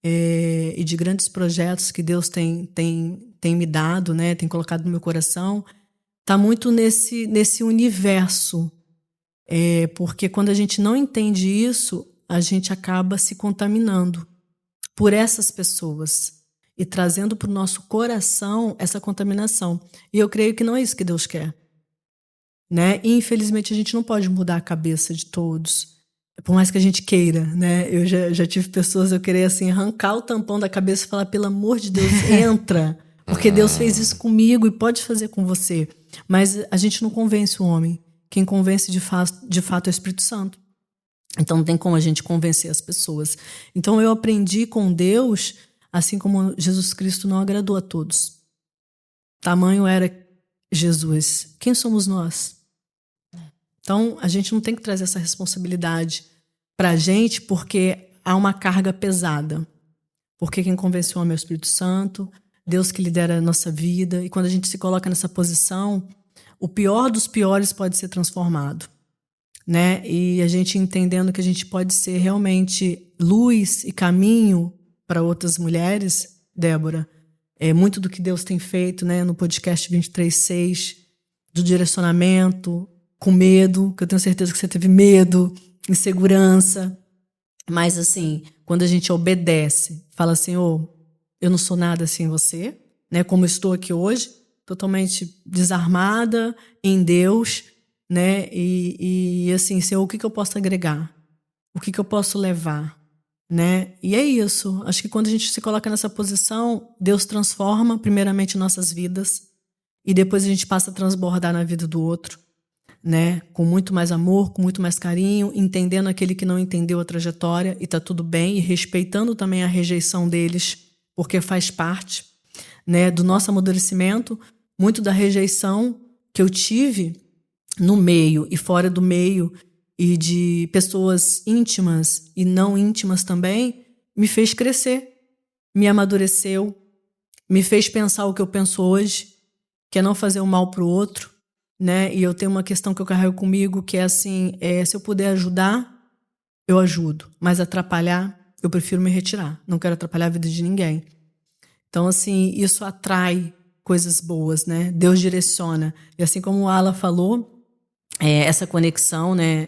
C: e de grandes projetos que Deus tem me dado, né? Tem colocado no meu coração, tá muito nesse universo. Porque quando a gente não entende isso, a gente acaba se contaminando por essas pessoas e trazendo para o nosso coração essa contaminação. E eu creio que não é isso que Deus quer, né? E, infelizmente, a gente não pode mudar a cabeça de todos, por mais que a gente queira, né? Eu já tive pessoas, eu queria assim, arrancar o tampão da cabeça e falar, pelo amor de Deus, entra, porque Deus fez isso comigo e pode fazer com você. Mas a gente não convence o homem. Quem convence de fato é o Espírito Santo. Então não tem como a gente convencer as pessoas. Então eu aprendi com Deus, assim como Jesus Cristo não agradou a todos. Tamanho era Jesus. Quem somos nós? Então a gente não tem que trazer essa responsabilidade para a gente, porque há uma carga pesada. Porque quem convence o homem é o Espírito Santo, Deus que lidera a nossa vida. E quando a gente se coloca nessa posição, o pior dos piores pode ser transformado, né? E a gente entendendo que a gente pode ser realmente luz e caminho para outras mulheres, Débora, muito do que Deus tem feito, né, no podcast 23.6, do direcionamento, com medo, que eu tenho certeza que você teve medo, insegurança, mas assim, quando a gente obedece, fala assim, eu não sou nada sem você, né, como eu estou aqui hoje, totalmente desarmada em Deus, né? E assim, Senhor, o que eu posso agregar? O que eu posso levar? Né? E é isso. Acho que quando a gente se coloca nessa posição, Deus transforma primeiramente nossas vidas e depois a gente passa a transbordar na vida do outro, né? Com muito mais amor, com muito mais carinho, entendendo aquele que não entendeu a trajetória e tá tudo bem, e respeitando também a rejeição deles, porque faz parte, né, do nosso amadurecimento. Muito da rejeição que eu tive no meio e fora do meio e de pessoas íntimas e não íntimas também, me fez crescer, me amadureceu, me fez pensar o que eu penso hoje, que é não fazer o mal para o outro, né? E eu tenho uma questão que eu carrego comigo, que é assim, se eu puder ajudar, eu ajudo, mas atrapalhar, eu prefiro me retirar, não quero atrapalhar a vida de ninguém. Então, assim, isso atrai coisas boas, né? Deus direciona. E assim como o Ala falou, essa conexão, né?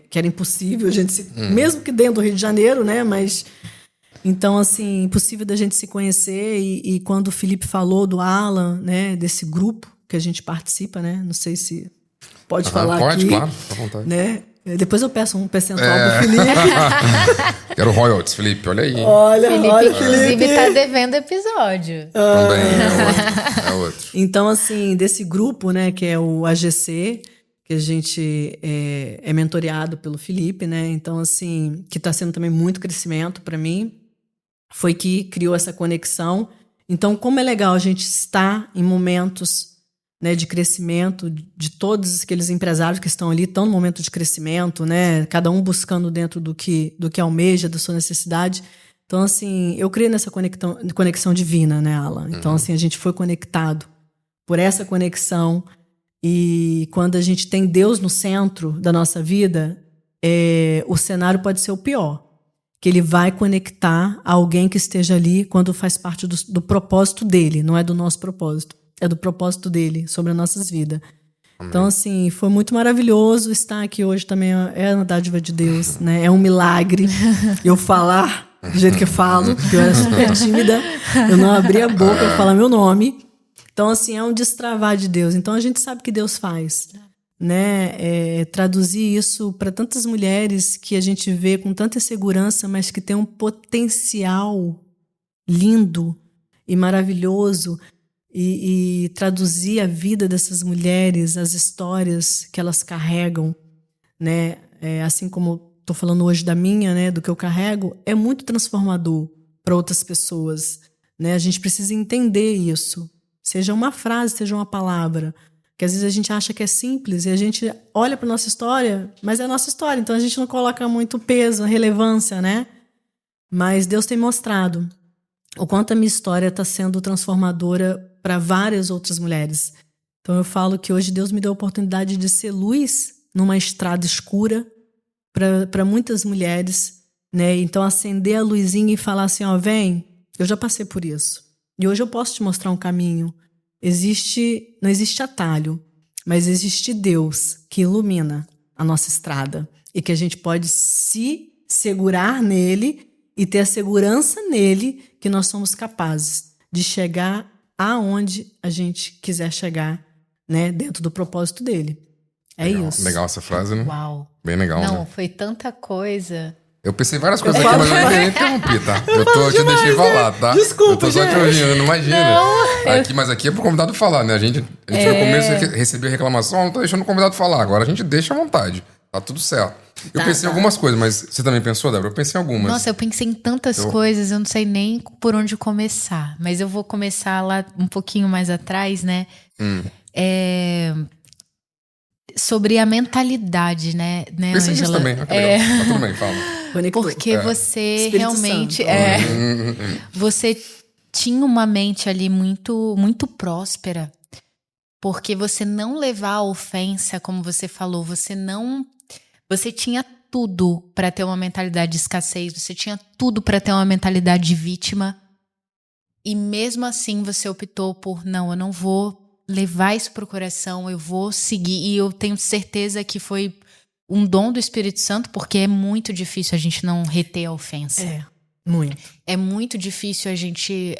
C: Que era impossível a gente se... Mesmo que dentro do Rio de Janeiro, né? Mas... Então, assim, impossível da gente se conhecer. E quando o Felipe falou do Alan, né? Desse grupo que a gente participa, né? Não sei se pode falar
B: pode,
C: aqui.
B: Claro, à vontade.
C: Né? Depois eu peço um percentual pro Felipe.
B: Quero royalties, Felipe, olha aí.
C: Olha,
A: Felipe,
C: Felipe.
A: inclusive, tá devendo episódio.
B: Também, é outro.
C: Então, assim, desse grupo, né, que é o AGC, que a gente é mentoreado pelo Felipe, né? Então, assim, que está sendo também muito crescimento para mim, foi que criou essa conexão. Então, como é legal a gente estar em momentos, né, de crescimento, de todos aqueles empresários que estão ali, estão no momento de crescimento, né? Cada um buscando dentro do que almeja, da sua necessidade. Então, assim, eu creio nessa conexão divina, né, Alan? Então, assim, a gente foi conectado por essa conexão. E quando a gente tem Deus no centro da nossa vida, o cenário pode ser o pior. Que ele vai conectar alguém que esteja ali quando faz parte do propósito dele, não é do nosso propósito. É do propósito dele sobre as nossas vidas. Amém. Então, assim, foi muito maravilhoso estar aqui hoje também. É uma dádiva de Deus, né? É um milagre eu falar do jeito que eu falo, porque eu era super tímida. Eu não abria a boca para falar meu nome. Então, assim, é um destravar de Deus. Então, a gente sabe o que Deus faz, né? Traduzir isso para tantas mulheres que a gente vê com tanta insegurança, mas que tem um potencial lindo e maravilhoso. E traduzir a vida dessas mulheres, as histórias que elas carregam, né? Assim como estou falando hoje da minha, né? Do que eu carrego, é muito transformador para outras pessoas, né? A gente precisa entender isso. Seja uma frase, seja uma palavra. Que às vezes a gente acha que é simples e a gente olha para nossa história, mas é a nossa história, então a gente não coloca muito peso, relevância, né? Mas Deus tem mostrado o quanto a minha história está sendo transformadora para várias outras mulheres. Então eu falo que hoje Deus me deu a oportunidade de ser luz numa estrada escura para muitas mulheres, né? Então acender a luzinha e falar assim, ó, vem, eu já passei por isso. E hoje eu posso te mostrar um caminho. Não existe atalho, mas existe Deus que ilumina a nossa estrada e que a gente pode se segurar nele e ter a segurança nele que nós somos capazes de chegar aonde a gente quiser chegar, né, dentro do propósito dele. É
B: legal,
C: isso.
B: Legal essa frase, né?
A: Uau.
B: Bem legal,
A: Não,
B: né?
A: foi tanta coisa.
B: Eu pensei várias coisas aqui, mas eu nem interrompi, tá? Eu te deixei falar, tá?
C: Desculpa,
B: eu tô só te
C: gente.
B: ouvindo, não imagina.
A: Não,
B: Mas aqui é pro convidado falar, né? A gente no começo recebeu reclamação, não tô deixando o convidado falar. Agora a gente deixa à vontade. Tá tudo certo. Eu pensei em algumas coisas, mas você também pensou, Débora? Eu pensei em algumas.
A: Nossa, eu pensei em tantas coisas, eu não sei nem por onde começar. Mas eu vou começar lá um pouquinho mais atrás, né? Sobre a mentalidade, né,
B: Pensei nisso
A: Ângela?
B: também. Tá tudo bem, fala.
C: Conectou.
A: Porque você
C: Espírito
A: realmente...
C: Santo.
A: Você tinha uma mente ali muito, muito próspera. Porque você não levar a ofensa, como você falou, você tinha tudo para ter uma mentalidade de escassez, você tinha tudo para ter uma mentalidade de vítima. E mesmo assim você optou por, não, eu não vou levar isso pro coração, eu vou seguir. E eu tenho certeza que foi um dom do Espírito Santo, porque é muito difícil a gente não reter a ofensa.
C: Muito.
A: É muito difícil a gente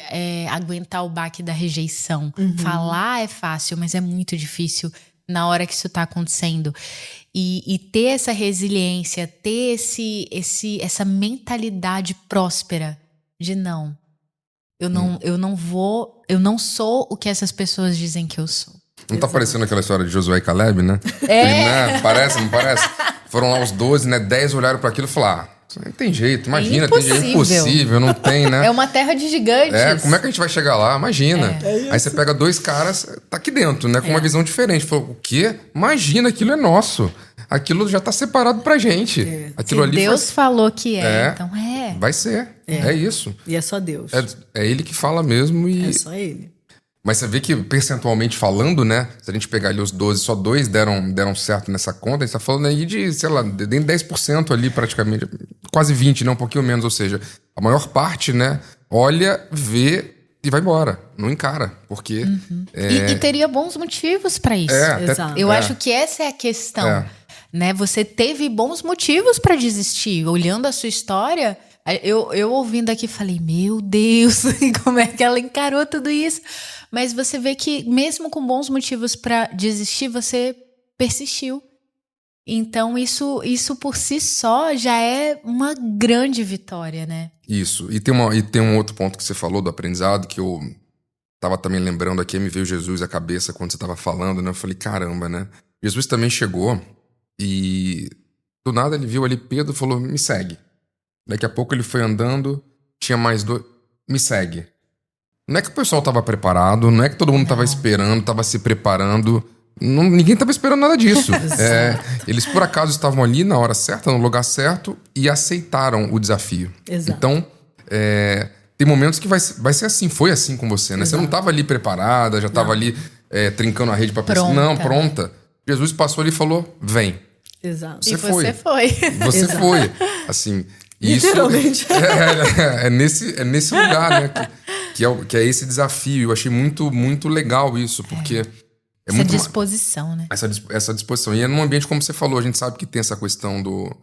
A: aguentar o baque da rejeição. Falar é fácil, mas é muito difícil na hora que isso tá acontecendo. E ter essa resiliência, ter essa mentalidade próspera de não. Eu não sou o que essas pessoas dizem que eu sou.
B: Não tá parecendo aquela história de Josué e Caleb, né? Né? Parece, não parece? Foram lá os 12, né? 10 olharam para aquilo e falaram, não tem jeito, imagina, tem jeito impossível, não tem, né?
A: É uma terra de gigantes.
B: Como é que a gente vai chegar lá? Imagina. Aí você pega 2 caras, tá aqui dentro, né? Com uma visão diferente. Falou, o quê? Imagina, aquilo é nosso. Aquilo já tá separado pra gente. Aquilo ali
A: Deus falou que então
B: vai ser. É isso.
C: E é só Deus.
B: É ele que fala mesmo e...
C: É só ele.
B: Mas você vê que, percentualmente falando, né? Se a gente pegar ali os 12, só 2 deram certo nessa conta. A gente tá falando aí de, sei lá, de 10% ali praticamente. Quase 20%, né? Um pouquinho menos. Ou seja, a maior parte, né? Olha, vê e vai embora. Não encara. Porque...
A: E teria bons motivos pra isso.
C: Exato.
A: Eu acho que essa é a questão. Né? Você teve bons motivos pra desistir. Olhando a sua história... Eu ouvindo aqui falei, meu Deus, como é que ela encarou tudo isso? Mas você vê que mesmo com bons motivos para desistir, você persistiu. Então isso por si só já é uma grande vitória, né?
B: Isso. E tem um outro ponto que você falou do aprendizado, que eu tava também lembrando aqui, me veio Jesus à cabeça quando você tava falando, né? Eu falei, caramba, né? Jesus também chegou e do nada ele viu ali Pedro e falou, me segue. Daqui a pouco ele foi andando, tinha mais 2... Me segue. Não é que o pessoal estava preparado, não é que todo mundo estava esperando, estava se preparando. Ninguém estava esperando nada disso. Eles, por acaso, estavam ali na hora certa, no lugar certo, e aceitaram o desafio.
C: Exato.
B: Então, tem momentos que vai ser assim. Foi assim com você, né? Exato. Você não estava ali preparada, já estava ali trincando a rede para pessoa. Não, pronta. Jesus passou ali e falou, vem.
C: Exato.
A: Você foi.
B: Você foi. Assim...
C: Literalmente.
B: É nesse lugar, né? Que é esse desafio. Eu achei muito, muito legal isso, porque...
A: Essa disposição, né?
B: Essa disposição. E é num ambiente, como você falou, a gente sabe que tem essa questão do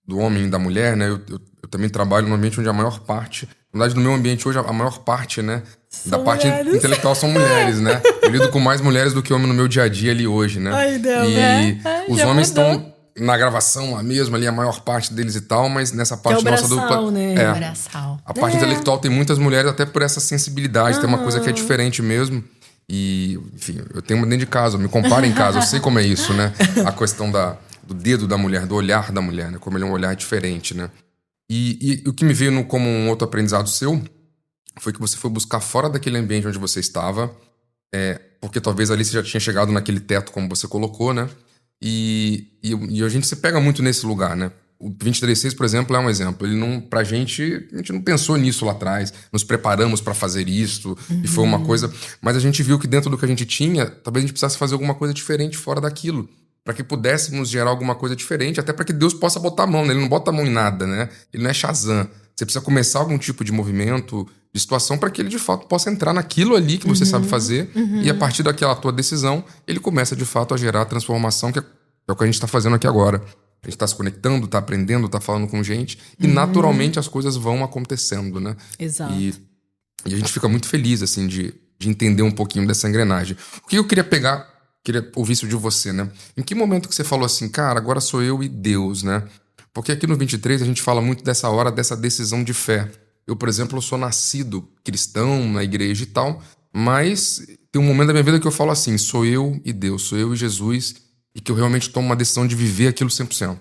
B: homem e da mulher, né? Eu também trabalho num ambiente onde a maior parte... Na verdade, no meu ambiente hoje, a maior parte, né? Da parte intelectual são mulheres, né? Eu lido com mais mulheres do que homem no meu dia a dia ali hoje, né?
C: Ai, Deus.
B: E os homens estão... Na gravação lá mesmo, ali a maior parte deles e tal, mas nessa parte nossa
C: braçal,
B: do...
C: né?
A: Braçal.
B: A parte intelectual tem muitas mulheres até por essa sensibilidade, tem uma coisa que é diferente mesmo. E, enfim, eu tenho uma dentro de casa, eu me comparo em casa, eu sei como é isso, né? A questão do dedo da mulher, do olhar da mulher, né? Como ele é um olhar diferente, né? E o que me veio como um outro aprendizado seu foi que você foi buscar fora daquele ambiente onde você estava, porque talvez ali você já tinha chegado naquele teto, como você colocou, né? E a gente se pega muito nesse lugar, né? O 23/6, por exemplo, é um exemplo. Ele não, pra gente, a gente não pensou nisso lá atrás, nos preparamos para fazer isso, e foi uma coisa. Mas a gente viu que dentro do que a gente tinha, talvez a gente precisasse fazer alguma coisa diferente fora daquilo, para que pudéssemos gerar alguma coisa diferente, até para que Deus possa botar a mão, né? Ele não bota a mão em nada, né? Ele não é Shazam. Você precisa começar algum tipo de movimento, de situação, para que ele de fato possa entrar naquilo ali que você sabe fazer, e a partir daquela tua decisão, ele começa de fato a gerar a transformação, que é o que a gente está fazendo aqui agora. A gente tá se conectando, tá aprendendo, tá falando com gente. E naturalmente as coisas vão acontecendo, né?
C: Exato.
B: E a gente fica muito feliz, assim, de entender um pouquinho dessa engrenagem. O que eu queria ouvir isso de você, né? Em que momento que você falou assim, cara, agora sou eu e Deus, né? Porque aqui no 23 a gente fala muito dessa hora, dessa decisão de fé. Eu, por exemplo, sou nascido cristão na igreja e tal, mas tem um momento da minha vida que eu falo assim, sou eu e Deus, sou eu e Jesus, e que eu realmente tomo uma decisão de viver aquilo 100%.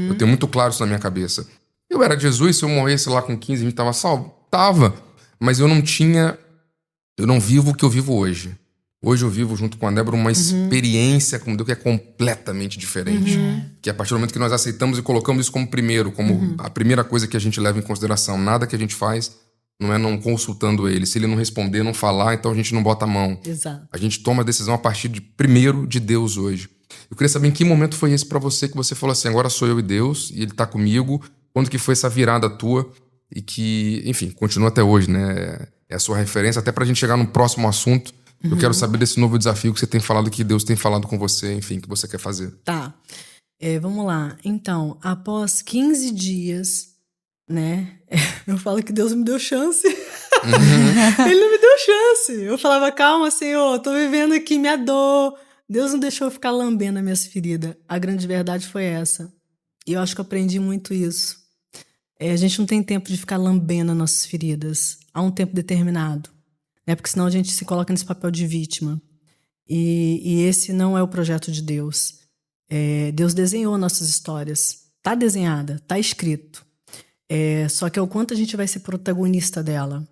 B: Eu tenho muito claro isso na minha cabeça. Eu era Jesus, se eu morresse lá com 15, 20, tava salvo? Tava. Mas eu não vivo o que eu vivo hoje. Hoje eu vivo junto com a Débora uma experiência com Deus que é completamente diferente. Que a partir do momento que nós aceitamos e colocamos isso como primeiro, como a primeira coisa que a gente leva em consideração. Nada que a gente faz não é não consultando ele. Se ele não responder, não falar, então a gente não bota a mão.
C: Exato.
B: A gente toma a decisão a partir primeiro de Deus hoje. Eu queria saber em que momento foi esse pra você que você falou assim, agora sou eu e Deus, e ele tá comigo. Quando que foi essa virada tua e que, enfim, continua até hoje, né? É a sua referência, até pra gente chegar no próximo assunto. Eu quero saber desse novo desafio que você tem falado, que Deus tem falado com você, enfim, que você quer fazer.
C: Tá. Vamos lá. Então, após 15 dias, né? Eu falo que Deus me deu chance. Ele não me deu chance. Eu falava, calma, Senhor, tô vivendo aqui minha dor. Deus não deixou eu ficar lambendo as minhas feridas. A grande verdade foi essa. E eu acho que eu aprendi muito isso. A gente não tem tempo de ficar lambendo as nossas feridas. Há um tempo determinado. Né? Porque senão a gente se coloca nesse papel de vítima. E esse não é o projeto de Deus. Deus desenhou nossas histórias. Tá desenhada, tá escrito. Só que é o quanto a gente vai ser protagonista dela.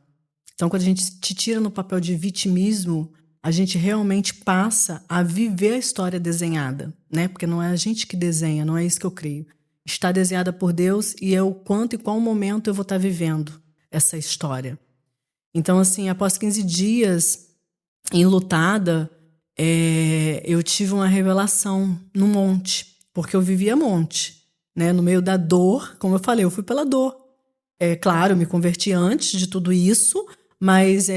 C: Então, quando a gente te tira no papel de vitimismo, a gente realmente passa a viver a história desenhada, né? Porque não é a gente que desenha, não é isso que eu creio. Está desenhada por Deus e é o quanto e qual momento eu vou estar vivendo essa história. Então, assim, após 15 dias enlutada, eu tive uma revelação no monte, porque eu vivia monte, né? No meio da dor, como eu falei, eu fui pela dor. Claro, eu me converti antes de tudo isso, mas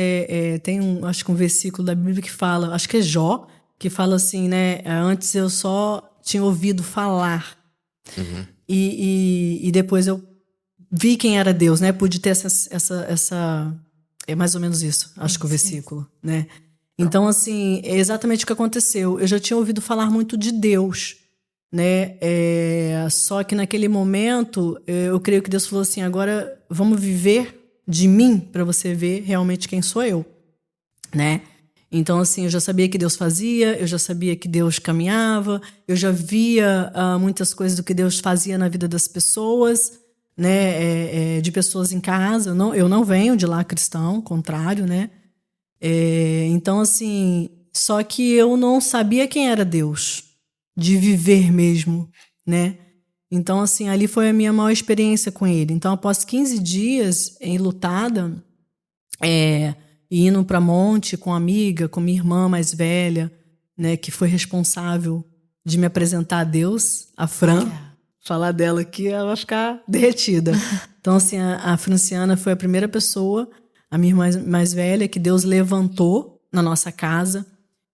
C: tem acho que um versículo da Bíblia que fala, acho que é Jó, que fala assim, né? Antes eu só tinha ouvido falar. E depois eu vi quem era Deus, né? Pude ter essa é mais ou menos isso, acho que o versículo, né? Então, assim, é exatamente o que aconteceu. Eu já tinha ouvido falar muito de Deus, né? Só que naquele momento, eu creio que Deus falou assim, agora vamos viver de mim para você ver realmente quem sou eu, né? Então, assim, eu já sabia que Deus fazia, eu já sabia que Deus caminhava, eu já via muitas coisas do que Deus fazia na vida das pessoas, né? De pessoas em casa. Eu não venho de lá cristão, contrário, né? Então, assim, só que eu não sabia quem era Deus, de viver mesmo, né? Então, assim, ali foi a minha maior experiência com ele. Então, após 15 dias enlutada, indo para monte com amiga, com minha irmã mais velha, né, que foi responsável de me apresentar a Deus, a Fran. Falar dela aqui, ela vai ficar derretida. Então, assim, a Franciana foi a primeira pessoa, a minha irmã mais velha, que Deus levantou na nossa casa.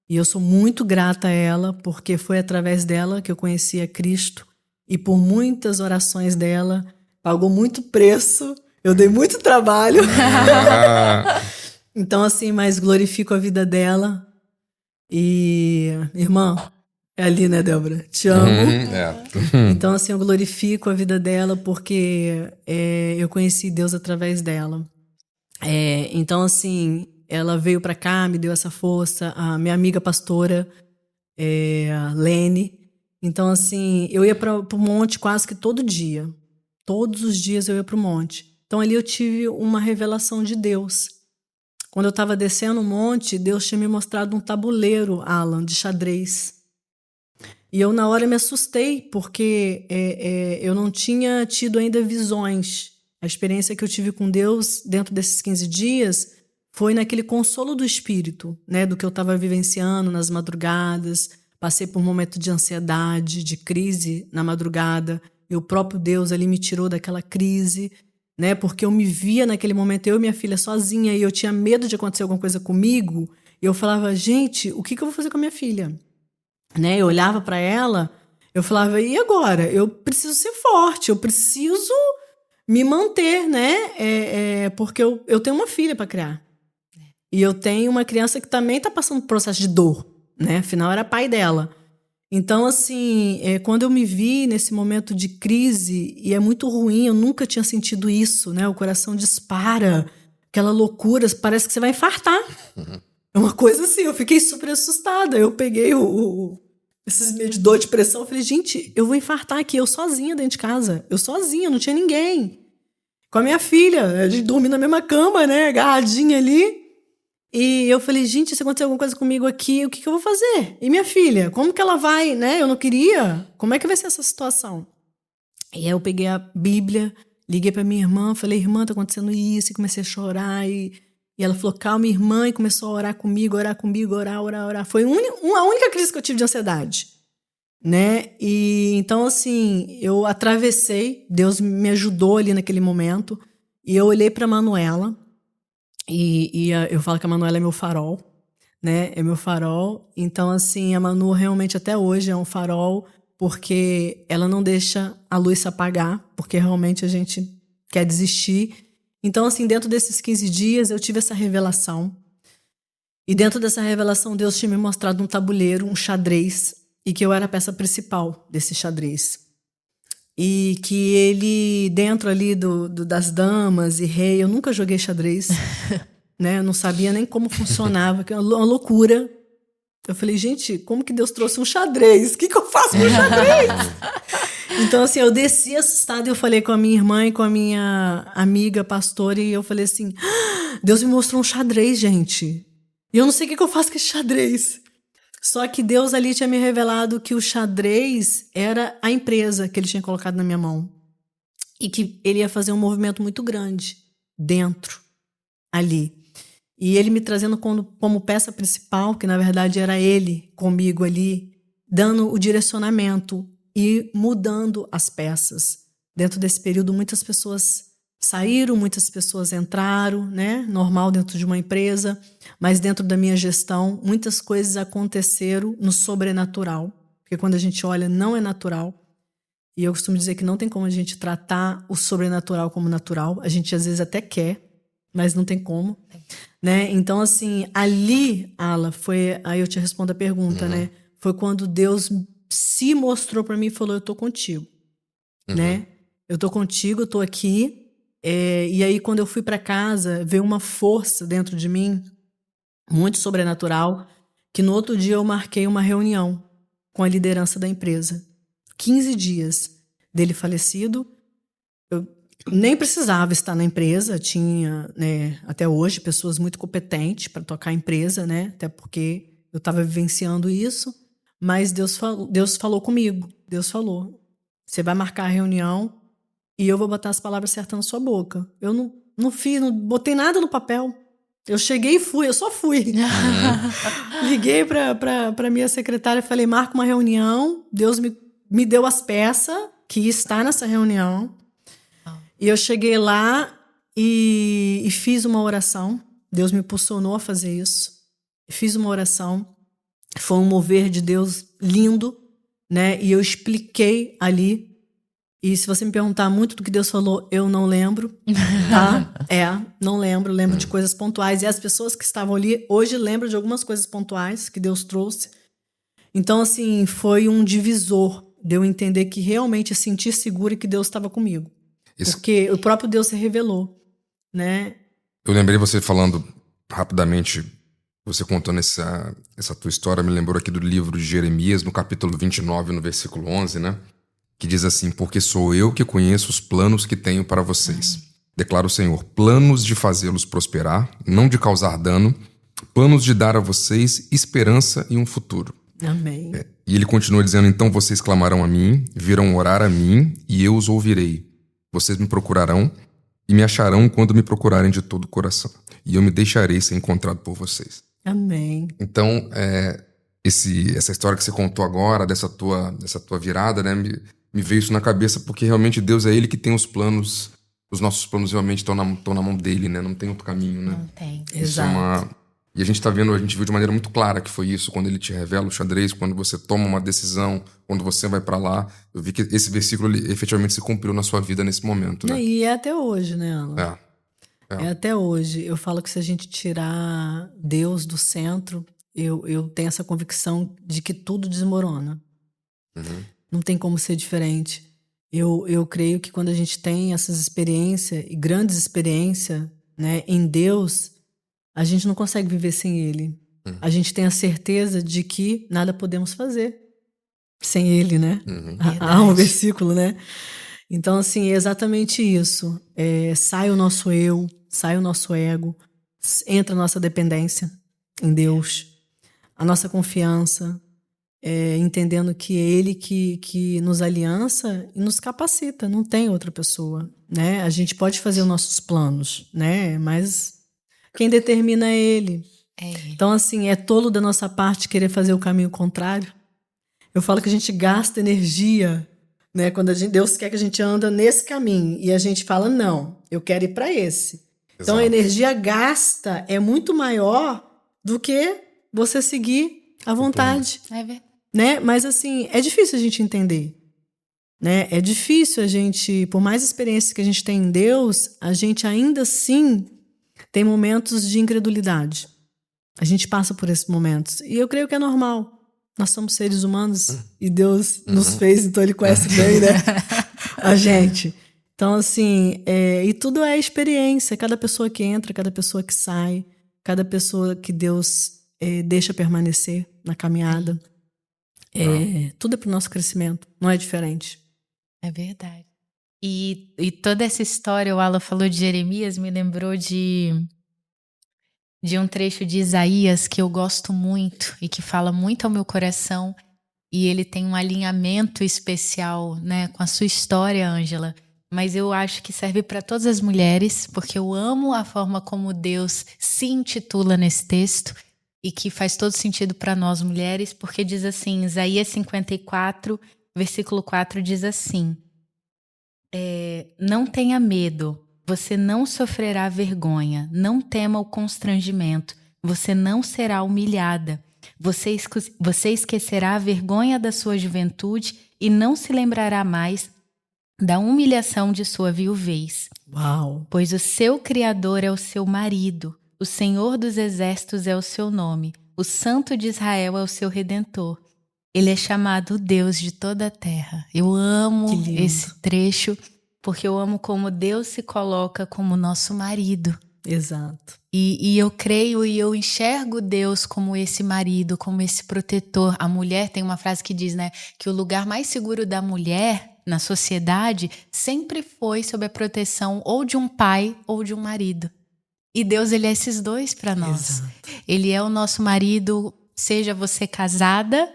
C: E eu sou muito grata a ela, porque foi através dela que eu conheci a Cristo. E por muitas orações dela, pagou muito preço. Eu dei muito trabalho. Então, assim, mas glorifico a vida dela. E, irmã, é ali, né, Débora? Te amo. Então, assim, eu glorifico a vida dela porque eu conheci Deus através dela. Então, assim, ela veio pra cá, me deu essa força. A minha amiga pastora, a Lene. Então, assim, eu ia pro monte quase que todo dia. Todos os dias eu ia pro monte. Então, ali eu tive uma revelação de Deus. Quando eu estava descendo o monte, Deus tinha me mostrado um tabuleiro, Alan, de xadrez. E eu, na hora, me assustei, porque eu não tinha tido ainda visões. A experiência que eu tive com Deus dentro desses 15 dias foi naquele consolo do Espírito, né? Do que eu estava vivenciando nas madrugadas. Passei por um momento de ansiedade, de crise na madrugada. E o próprio Deus ali me tirou daquela crise, né? Porque eu me via naquele momento, eu e minha filha sozinha, e eu tinha medo de acontecer alguma coisa comigo. E eu falava, gente, o que eu vou fazer com a minha filha? Né? Eu olhava para ela, eu falava, e agora? Eu preciso ser forte, eu preciso me manter, né? Porque eu tenho uma filha para criar. E eu tenho uma criança que também está passando por um processo de dor, né? Afinal, era pai dela. Então, assim, quando eu me vi nesse momento de crise, e é muito ruim, eu nunca tinha sentido isso, né? O coração dispara, aquela loucura, parece que você vai infartar. É uma coisa assim, eu fiquei super assustada. Eu peguei esses medidor de pressão, eu falei, gente, eu vou infartar aqui, eu sozinha dentro de casa. Eu sozinha, não tinha ninguém. Com a minha filha, a gente dormindo na mesma cama, né, agarradinha ali. E eu falei, gente, se acontecer alguma coisa comigo aqui, o que eu vou fazer? E minha filha, como que ela vai, né? Eu não queria. Como é que vai ser essa situação? E aí eu peguei a Bíblia, liguei pra minha irmã, falei, irmã, tá acontecendo isso, e comecei a chorar, e ela falou, calma, irmã, e começou a orar comigo, orar. Foi a única crise que eu tive de ansiedade, né? E então, assim, eu atravessei, Deus me ajudou ali naquele momento, e eu olhei pra Manuela, e eu falo que a Manuela é meu farol, né? É meu farol. Então, assim, a Manu realmente até hoje é um farol, porque ela não deixa a luz se apagar, porque realmente a gente quer desistir. Então, assim, dentro desses 15 dias, eu tive essa revelação. E dentro dessa revelação, Deus tinha me mostrado um tabuleiro, um xadrez, e que eu era a peça principal desse xadrez. E que ele, dentro ali das damas e rei, eu nunca joguei xadrez, né? Eu não sabia nem como funcionava, que é uma loucura. Eu falei, gente, como que Deus trouxe um xadrez? O que eu faço com o xadrez? Então, assim, eu desci assustada e eu falei com a minha irmã e com a minha amiga pastora, e eu falei assim, Deus me mostrou um xadrez, gente. E eu não sei o que eu faço com esse xadrez. Só que Deus ali tinha me revelado que o xadrez era a empresa que ele tinha colocado na minha mão. E que ele ia fazer um movimento muito grande dentro, ali. E ele me trazendo como peça principal, que na verdade era ele comigo ali, dando o direcionamento e mudando as peças. Dentro desse período, muitas pessoas saíram, muitas pessoas entraram, né? Normal dentro de uma empresa, mas dentro da minha gestão, muitas coisas aconteceram no sobrenatural, porque quando a gente olha, não é natural. E eu costumo dizer que não tem como a gente tratar o sobrenatural como natural. A gente às vezes até quer, mas não tem como, né? Então, assim, ali, Ala, foi... Aí eu te respondo a pergunta, né? Foi quando Deus se mostrou para mim e falou, eu tô contigo, né? Eu tô contigo, eu tô aqui. E aí, quando eu fui para casa, veio uma força dentro de mim, muito sobrenatural, que no outro dia eu marquei uma reunião com a liderança da empresa. 15 dias dele falecido. Eu nem precisava estar na empresa, tinha, né, até hoje, pessoas muito competentes para tocar a empresa, né, até porque eu estava vivenciando isso, mas Deus falou comigo. Deus falou, você vai marcar a reunião e eu vou botar as palavras certas na sua boca. Eu não botei nada no papel. Eu cheguei e fui, eu só fui. Liguei para minha secretária e falei, marca uma reunião. Deus me deu as peças que está nessa reunião. E eu cheguei lá e fiz uma oração. Deus me impulsionou a fazer isso. Fiz uma oração. Foi um mover de Deus lindo, né? E eu expliquei ali. E se você me perguntar muito do que Deus falou, eu não lembro, tá? Não lembro. Lembro de coisas pontuais. E as pessoas que estavam ali hoje lembram de algumas coisas pontuais que Deus trouxe. Então, assim, foi um divisor de eu entender que realmente sentir segura e que Deus estava comigo. Isso. Porque o próprio Deus se revelou, né?
B: Eu lembrei você falando rapidamente, você contando essa tua história, me lembrou aqui do livro de Jeremias, no capítulo 29, no versículo 11, né? Que diz assim, porque sou eu que conheço os planos que tenho para vocês. Declara o Senhor, planos de fazê-los prosperar, não de causar dano, planos de dar a vocês esperança e um futuro.
C: Amém.
B: E ele continua dizendo, então vocês clamarão a mim, virão orar a mim, e eu os ouvirei. Vocês me procurarão e me acharão quando me procurarem de todo o coração. E eu me deixarei ser encontrado por vocês.
C: Amém.
B: Então, essa história que você contou agora, dessa tua virada, né, me veio isso na cabeça, porque realmente Deus é Ele que tem os planos, os nossos planos realmente estão na mão dele, né? Não tem outro caminho, né?
A: Não tem.
B: Isso
C: Exato.
B: E a gente viu de maneira muito clara que foi isso, quando ele te revela o xadrez, quando você toma uma decisão, quando você vai pra lá. Eu vi que esse versículo ele, efetivamente se cumpriu na sua vida nesse momento, né?
C: E é até hoje, né, Alan?
B: É.
C: É até hoje. Eu falo que se a gente tirar Deus do centro, eu tenho essa convicção de que tudo desmorona.
B: Uhum.
C: Não tem como ser diferente. Eu creio que quando a gente tem essas experiências, e grandes experiências, né, em Deus, a gente não consegue viver sem Ele.
B: Uhum.
C: A gente tem a certeza de que nada podemos fazer sem Ele, né?
B: Uhum.
C: Há um versículo, né? Então, assim, é exatamente isso. Sai o nosso eu, sai o nosso ego, entra a nossa dependência em Deus, a nossa confiança, entendendo que é Ele que nos aliança e nos capacita, não tem outra pessoa, né? A gente pode fazer os nossos planos, né? Mas quem determina é Ele. Então, assim, é tolo da nossa parte querer fazer o caminho contrário. Eu falo que a gente gasta energia, né? Quando Deus quer que a gente anda nesse caminho e a gente fala, não, eu quero ir para esse.
B: Exato.
C: Então, a energia gasta é muito maior do que você seguir à vontade.
A: É verdade.
C: Né? Mas, assim, é difícil a gente entender. Né? É difícil a gente, por mais experiências que a gente tem em Deus, a gente ainda assim tem momentos de incredulidade. A gente passa por esses momentos. E eu creio que é normal. Nós somos seres humanos e Deus nos fez, então Ele conhece bem, né? A gente. Então, assim, e tudo é experiência. Cada pessoa que entra, cada pessoa que sai, cada pessoa que Deus deixa permanecer na caminhada. Tudo é para o nosso crescimento, não é diferente.
A: É verdade. E toda essa história, o Alan falou de Jeremias, me lembrou de um trecho de Isaías que eu gosto muito e que fala muito ao meu coração, e ele tem um alinhamento especial, né, com a sua história, Ângela, mas eu acho que serve para todas as mulheres, porque eu amo a forma como Deus se intitula nesse texto e que faz todo sentido para nós mulheres, porque diz assim, Isaías 54, versículo 4 diz assim, não tenha medo, você não sofrerá vergonha, não tema o constrangimento, você não será humilhada, você esquecerá a vergonha da sua juventude e não se lembrará mais da humilhação de sua viuvez.
C: Uau!
A: Pois o seu Criador é o seu marido, o Senhor dos Exércitos é o seu nome, o Santo de Israel é o seu Redentor. Ele é chamado o Deus de toda a terra. Eu amo esse trecho, porque eu amo como Deus se coloca como nosso marido.
C: Exato.
A: E eu creio e eu enxergo Deus como esse marido, como esse protetor. A mulher tem uma frase que diz, né, que o lugar mais seguro da mulher na sociedade sempre foi sob a proteção ou de um pai ou de um marido. E Deus, ele é esses dois para nós.
C: Exato.
A: Ele é o nosso marido, seja você casada,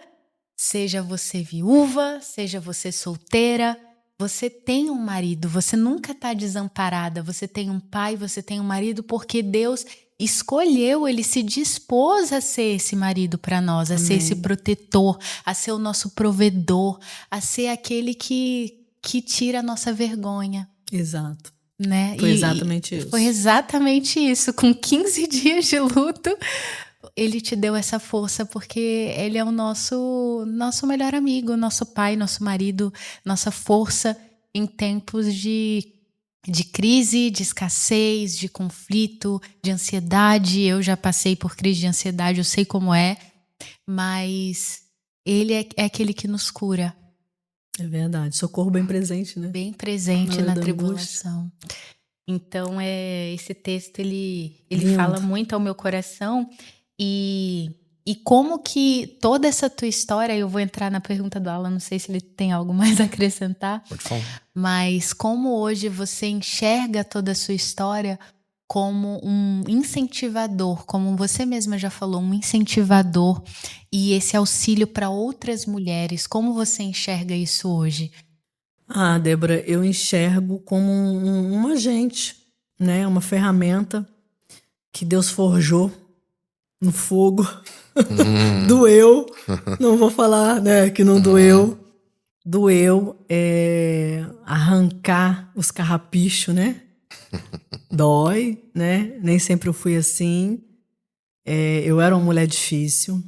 A: seja você viúva, seja você solteira, você tem um marido, você nunca está desamparada, você tem um pai, você tem um marido, porque Deus escolheu, ele se dispôs a ser esse marido para nós, a ser esse protetor, a ser o nosso provedor, a ser aquele que tira a nossa vergonha.
C: Exato.
A: Né?
C: Foi exatamente isso.
A: Foi exatamente isso. Com 15 dias de luto, ele te deu essa força, porque ele é o nosso melhor amigo, nosso pai, nosso marido, nossa força em tempos de crise, de escassez, de conflito, de ansiedade. Eu já passei por crise de ansiedade, eu sei como é, mas ele é aquele que nos cura.
C: É verdade. Socorro bem presente, né?
A: Bem presente na tribulação. Então, esse texto, ele fala muito ao meu coração. E como que toda essa tua história, eu vou entrar na pergunta do Alan, não sei se ele tem algo mais a acrescentar.
B: Pode falar.
A: Mas como hoje você enxerga toda a sua história como um incentivador, como você mesma já falou, um incentivador e esse auxílio para outras mulheres. Como você enxerga isso hoje?
C: Débora, eu enxergo como um agente, né? Uma ferramenta que Deus forjou no fogo. Doeu. Não vou falar, né, que não doeu. Doeu arrancar os carrapichos, né? Dói, né? Nem sempre eu fui assim. Eu era uma mulher difícil,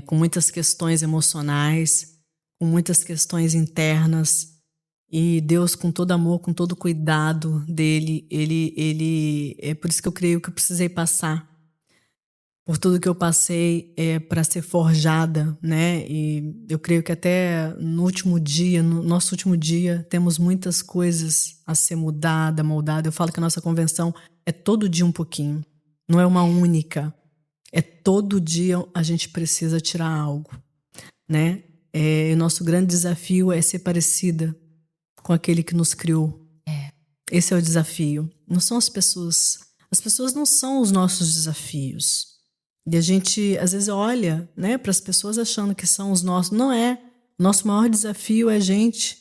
C: com muitas questões emocionais, com muitas questões internas. E Deus, com todo amor, com todo cuidado dele, ele é por isso que eu creio que eu precisei passar por tudo que eu passei para ser forjada, né? E eu creio que até no nosso último dia, temos muitas coisas a ser moldada. Eu falo que a nossa convenção é todo dia um pouquinho, não é uma única. É todo dia a gente precisa tirar algo, né? O nosso grande desafio é ser parecida com aquele que nos criou. Esse é o desafio. Não são as pessoas. As pessoas não são os nossos desafios. E a gente, às vezes, olha, né, para as pessoas achando que são os nossos. Não é. Nosso maior desafio é a gente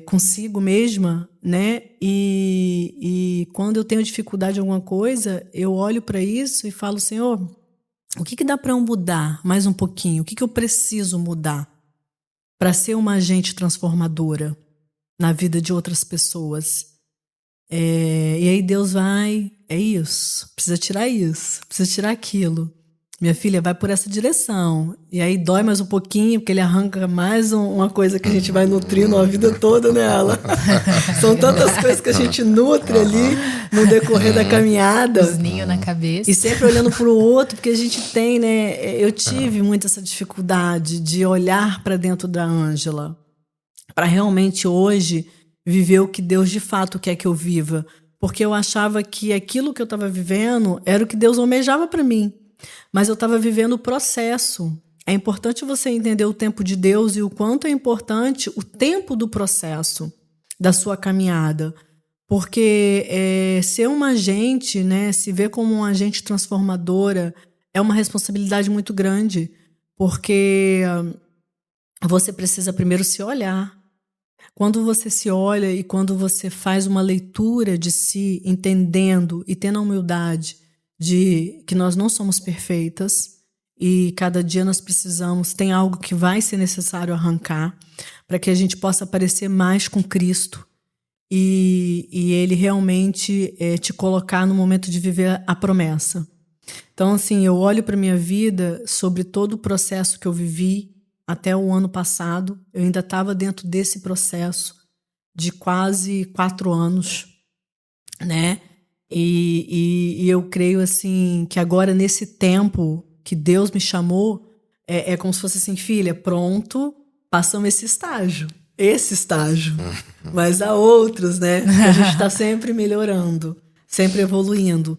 C: consigo mesma, né? E quando eu tenho dificuldade em alguma coisa, eu olho para isso e falo, Senhor, o que dá para eu mudar mais um pouquinho? O que eu preciso mudar para ser uma agente transformadora na vida de outras pessoas? E aí Deus vai, precisa tirar aquilo. Minha filha, vai por essa direção. E aí dói mais um pouquinho, porque ele arranca mais uma coisa que a gente vai nutrindo a vida toda nela. São tantas coisas que a gente nutre ali no decorrer da caminhada.
A: Os ninhos na cabeça.
C: E sempre olhando para o outro, porque a gente tem, né? Eu tive muito essa dificuldade de olhar para dentro da Ângela, para realmente hoje viver o que Deus de fato quer que eu viva. Porque eu achava que aquilo que eu estava vivendo era o que Deus almejava para mim. Mas eu estava vivendo o processo. É importante você entender o tempo de Deus e o quanto é importante o tempo do processo da sua caminhada. Porque ser uma agente, né, se ver como uma agente transformadora, é uma responsabilidade muito grande. Porque você precisa primeiro se olhar. Quando você se olha e quando você faz uma leitura de si, entendendo e tendo a humildade de que nós não somos perfeitas e cada dia nós tem algo que vai ser necessário arrancar para que a gente possa parecer mais com Cristo e Ele realmente te colocar no momento de viver a promessa. Então, assim, eu olho para a minha vida sobre todo o processo que eu vivi até o ano passado. Eu ainda estava dentro desse processo de quase 4 anos, né? E eu creio assim que agora nesse tempo que Deus me chamou é como se fosse assim, filha, pronto, passamos esse estágio, mas há outros, né? A gente está sempre melhorando, sempre evoluindo.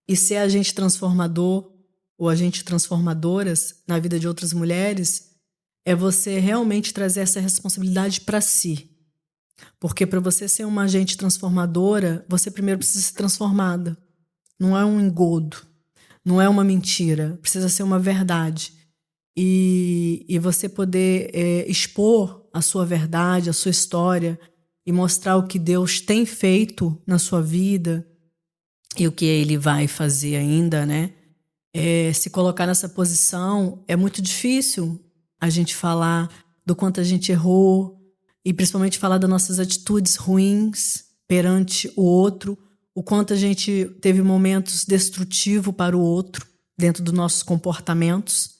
C: E ser agente transformador ou agente transformadoras na vida de outras mulheres é você realmente trazer essa responsabilidade para si. Porque para você ser uma agente transformadora, você primeiro precisa ser transformada. Não é um engodo, não é uma mentira, precisa ser uma verdade. E você poder expor a sua verdade, a sua história e mostrar o que Deus tem feito na sua vida e o que Ele vai fazer ainda, né? Se colocar nessa posição é muito difícil a gente falar do quanto a gente errou, e principalmente falar das nossas atitudes ruins perante o outro, o quanto a gente teve momentos destrutivos para o outro dentro dos nossos comportamentos.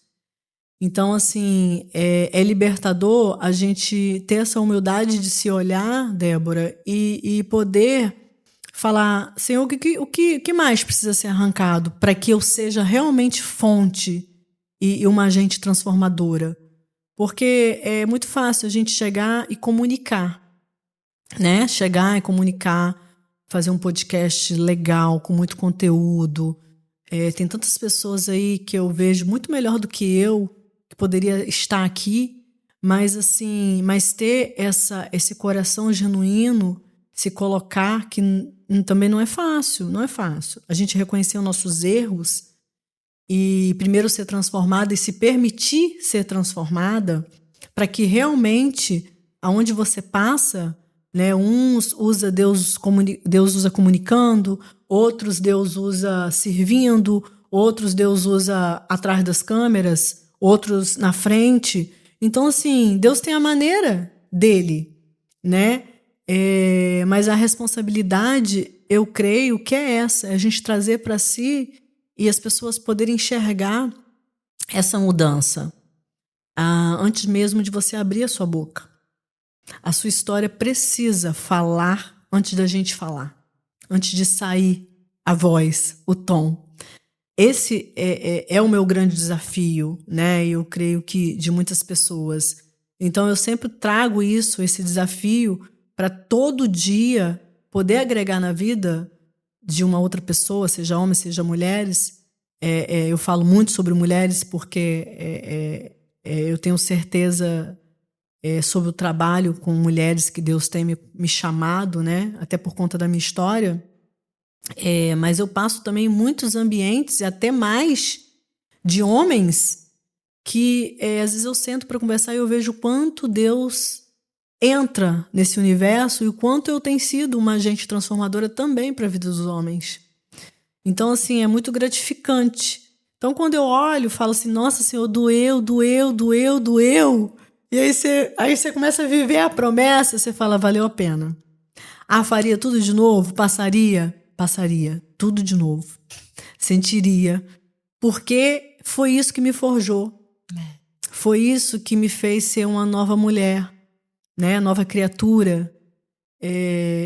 C: Então, assim, é libertador a gente ter essa humildade de se olhar, Débora, e poder falar, Senhor, o que mais precisa ser arrancado para que eu seja realmente fonte e uma agente transformadora? Porque é muito fácil a gente chegar e comunicar, né? Chegar e comunicar, fazer um podcast legal, com muito conteúdo. Tem tantas pessoas aí que eu vejo muito melhor do que eu, que poderia estar aqui, mas ter esse coração genuíno, se colocar que também não é fácil, não é fácil. A gente reconhecer os nossos erros e primeiro ser transformada e se permitir ser transformada para que realmente, aonde você passa, né, uns usa Deus usa comunicando, outros Deus usa servindo, outros Deus usa atrás das câmeras, outros na frente. Então, assim, Deus tem a maneira dele, né? Mas a responsabilidade, eu creio que é essa, é a gente trazer para si e as pessoas poderem enxergar essa mudança antes mesmo de você abrir a sua boca. A sua história precisa falar antes da gente falar, antes de sair a voz, o tom. Esse é o meu grande desafio, né? Eu creio que de muitas pessoas. Então eu sempre trago esse desafio para todo dia poder agregar na vida de uma outra pessoa, seja homem, seja mulheres. Eu falo muito sobre mulheres porque eu tenho certeza sobre o trabalho com mulheres que Deus tem me chamado, né? Até por conta da minha história. Mas eu passo também em muitos ambientes, e até mais, de homens que às vezes eu sento para conversar e eu vejo o quanto Deus entra nesse universo e o quanto eu tenho sido uma agente transformadora também para a vida dos homens. Então, assim, é muito gratificante. Então, quando eu olho, falo assim, nossa, Senhor, doeu. E aí você começa a viver a promessa, você fala, valeu a pena. Faria tudo de novo? Passaria tudo de novo. Sentiria. Porque foi isso que me forjou. Foi isso que me fez ser uma nova mulher, né? Nova criatura.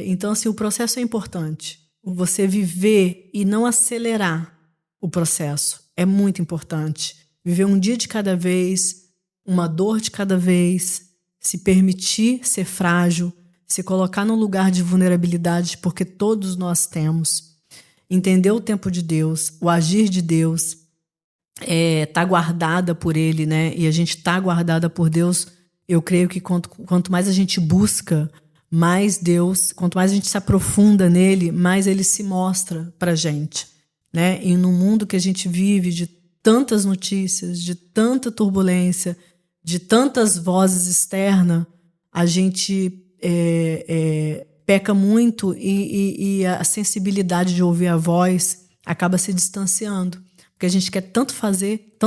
C: Então, assim, o processo é importante. Você viver e não acelerar o processo é muito importante. Viver um dia de cada vez, uma dor de cada vez, se permitir ser frágil, se colocar num lugar de vulnerabilidade, porque todos nós temos. Entender o tempo de Deus, o agir de Deus, tá guardada por Ele, né? E a gente tá guardada por Deus. Eu creio que quanto mais a gente busca, mais Deus, quanto mais a gente se aprofunda nele, mais Ele se mostra pra gente, né? E no mundo que a gente vive de tantas notícias, de tanta turbulência, de tantas vozes externas, a gente peca muito e a sensibilidade de ouvir a voz acaba se distanciando. Porque a gente quer tanto fazer,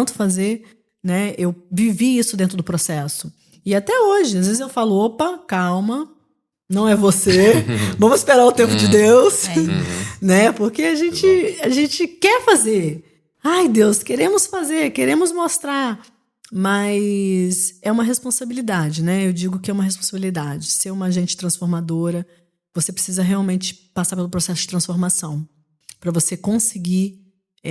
C: né? Eu vivi isso dentro do processo. E até hoje, às vezes eu falo, opa, calma, não é você, vamos esperar o tempo de Deus, né? Porque a gente quer fazer. Ai, Deus, queremos fazer, queremos mostrar. Mas é uma responsabilidade, né? Eu digo que é uma responsabilidade. Ser uma agente transformadora, você precisa realmente passar pelo processo de transformação para você conseguir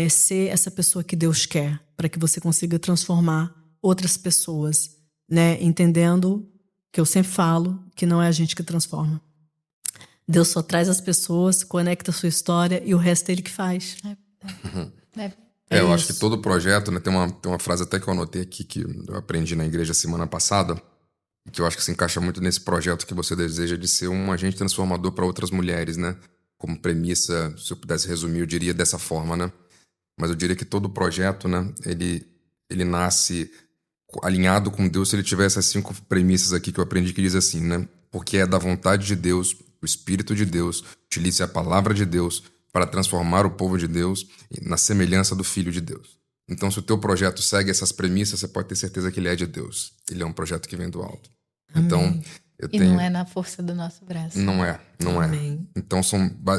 C: ser essa pessoa que Deus quer, para que você consiga transformar outras pessoas, né? Entendendo que eu sempre falo que não é a gente que transforma. Deus só traz as pessoas, conecta a sua história e o resto é Ele que faz.
B: Eu acho que todo projeto, né, tem uma frase até que eu anotei aqui, que eu aprendi na igreja semana passada, que eu acho que se encaixa muito nesse projeto que você deseja de ser um agente transformador para outras mulheres, né? Como premissa, se eu pudesse resumir, eu diria dessa forma, né? Mas eu diria que todo projeto, né, ele nasce alinhado com Deus se ele tiver essas 5 premissas aqui que eu aprendi, que diz assim, né? Porque é da vontade de Deus, o Espírito de Deus, utilize a palavra de Deus para transformar o povo de Deus na semelhança do Filho de Deus. Então, se o teu projeto segue essas premissas, você pode ter certeza que ele é de Deus. Ele é um projeto que vem do alto. Então,
A: não é na força do nosso braço.
B: Não é.
C: Amém.
B: Então,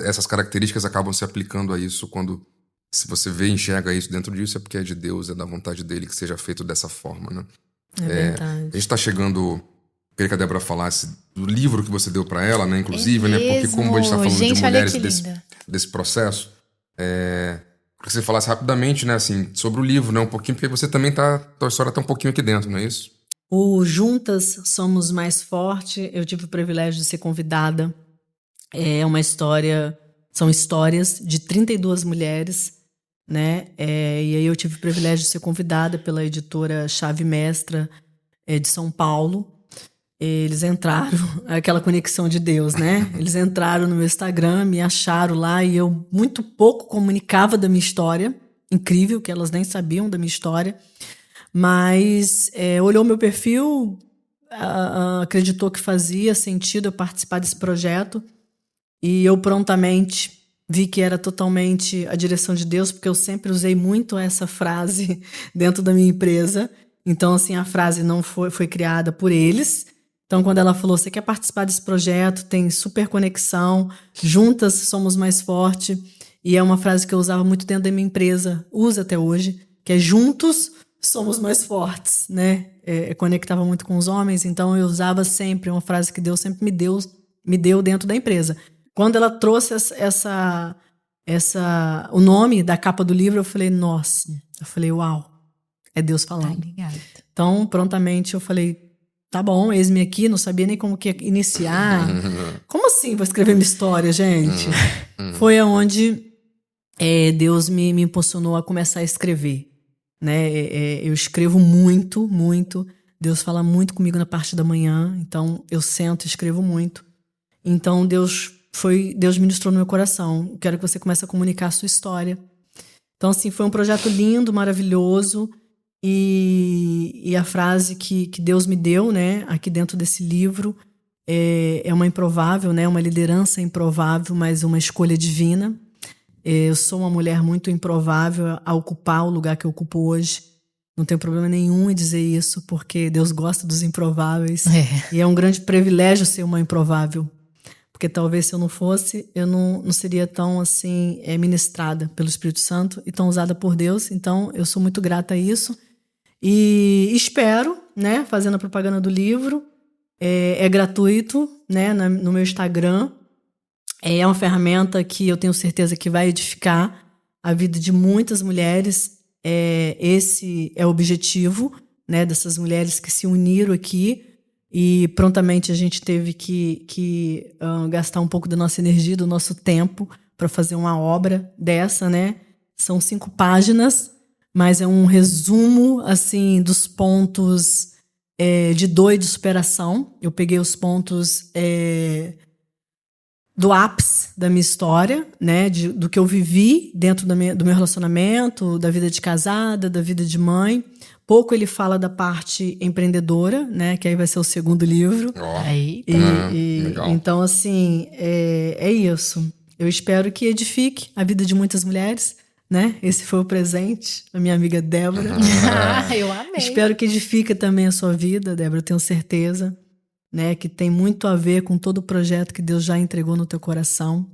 B: essas características acabam se aplicando a isso se você vê e enxerga isso dentro disso, é porque é de Deus, é da vontade dele que seja feito dessa forma, né?
C: É verdade.
B: A gente está chegando... Queria que a Débora falasse do livro que você deu para ela, né? Inclusive, né? Porque como a gente está falando de mulheres desse processo, queria que você falasse rapidamente, né? Assim, sobre o livro, né? Um pouquinho, porque você também tua história tá um pouquinho aqui dentro, não é isso?
C: O Juntas Somos Mais Forte, eu tive o privilégio de ser convidada. São histórias de 32 mulheres, né? E aí eu tive o privilégio de ser convidada pela editora Chave Mestra de São Paulo. Eles entraram, aquela conexão de Deus, né? Eles entraram no meu Instagram, me acharam lá e eu muito pouco comunicava da minha história. Incrível que elas nem sabiam da minha história. Mas olhou meu perfil, acreditou que fazia sentido eu participar desse projeto. E eu prontamente vi que era totalmente a direção de Deus, porque eu sempre usei muito essa frase dentro da minha empresa. Então, assim, a frase não foi criada por eles. Então, quando ela falou, você quer participar desse projeto, tem super conexão, juntas somos mais fortes. E é uma frase que eu usava muito dentro da minha empresa, uso até hoje, que é juntos somos mais fortes, né? Conectava muito com os homens, então eu usava sempre uma frase que Deus sempre me deu dentro da empresa. Quando ela trouxe o nome da capa do livro, eu falei, nossa, uau, é Deus falando.
A: Obrigada.
C: Então, prontamente eu falei, tá bom, eis-me aqui, não sabia nem como que ia iniciar. Como assim vou escrever minha história, gente? Foi aonde Deus me impulsionou a começar a escrever. Né? Eu escrevo muito, muito. Deus fala muito comigo na parte da manhã, então eu sento e escrevo muito. Então Deus ministrou no meu coração. Quero que você comece a comunicar a sua história. Então, assim, foi um projeto lindo, maravilhoso. E a frase que Deus me deu, né, aqui dentro desse livro, é uma improvável, né, uma liderança improvável, mas uma escolha divina. Eu sou uma mulher muito improvável a ocupar o lugar que eu ocupo hoje. Não tenho problema nenhum em dizer isso, porque Deus gosta dos improváveis. E é um grande privilégio ser uma improvável. Porque talvez se eu não fosse, eu não seria tão assim ministrada pelo Espírito Santo e tão usada por Deus. Então, eu sou muito grata a isso. E espero, né, fazendo a propaganda do livro, é gratuito, né, no meu Instagram. É uma ferramenta que eu tenho certeza que vai edificar a vida de muitas mulheres. Esse é o objetivo, né, dessas mulheres que se uniram aqui. E prontamente a gente teve que gastar um pouco da nossa energia, do nosso tempo, para fazer uma obra dessa, né? São 5 páginas, mas é um resumo assim dos pontos de dor e de superação. Eu peguei os pontos do ápice da minha história, né? Do que eu vivi dentro do meu relacionamento, da vida de casada, da vida de mãe. Pouco ele fala da parte empreendedora, né? Que aí vai ser o segundo livro.
B: Legal.
C: Então, assim, é isso. Eu espero que edifique a vida de muitas mulheres, né? Esse foi o presente da minha amiga Débora.
A: Eu amei.
C: Espero que edifique também a sua vida, Débora, eu tenho certeza, né? Que tem muito a ver com todo o projeto que Deus já entregou no teu coração,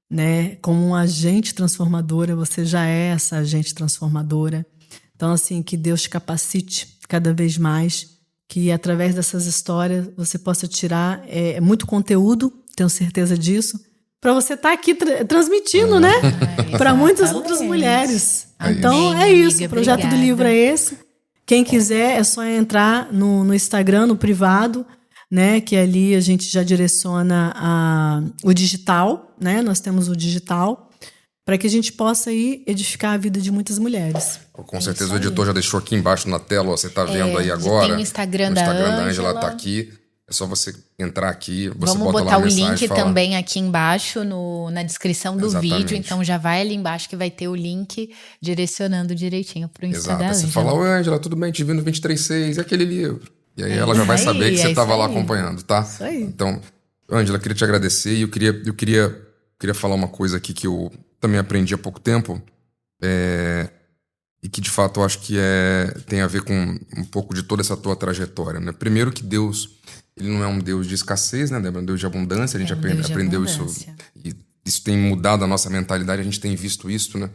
C: né? Como um agente transformadora, você já é essa agente transformadora. Então, assim, que Deus te capacite cada vez mais, que através dessas histórias você possa tirar muito conteúdo, tenho certeza disso, para você estar aqui transmitindo, né? Para muitas outras mulheres. Então, é isso. O projeto do livro é esse. Quem quiser, é só entrar no Instagram, no privado, né? Que ali a gente já direciona o digital, né? Nós temos o digital, para que a gente possa aí edificar a vida de muitas mulheres.
B: Com certeza o editor já deixou aqui embaixo na tela, você está vendo aí agora.
A: Tem o Instagram da
B: Ângela está aqui. É só você entrar aqui, você
A: Vamos
B: bota
A: botar
B: lá a
A: o
B: mensagem,
A: link também aqui embaixo na descrição do vídeo. Então já vai ali embaixo que vai ter o link direcionando direitinho para o Instagram da Ângela.
B: Você fala, oi Ângela, tudo bem? Te vi no 23.6, é aquele livro. E aí ela já vai saber que você estava lá acompanhando, tá?
C: Isso aí.
B: Então, Ângela, queria te agradecer e eu queria falar uma coisa aqui que eu também aprendi há pouco tempo. E que de fato eu acho que tem a ver com um pouco de toda essa tua trajetória, né? Primeiro que Deus, ele não é um Deus de escassez, né? É um Deus de abundância, a gente aprendeu isso. E isso tem mudado a nossa mentalidade, a gente tem visto isso, né?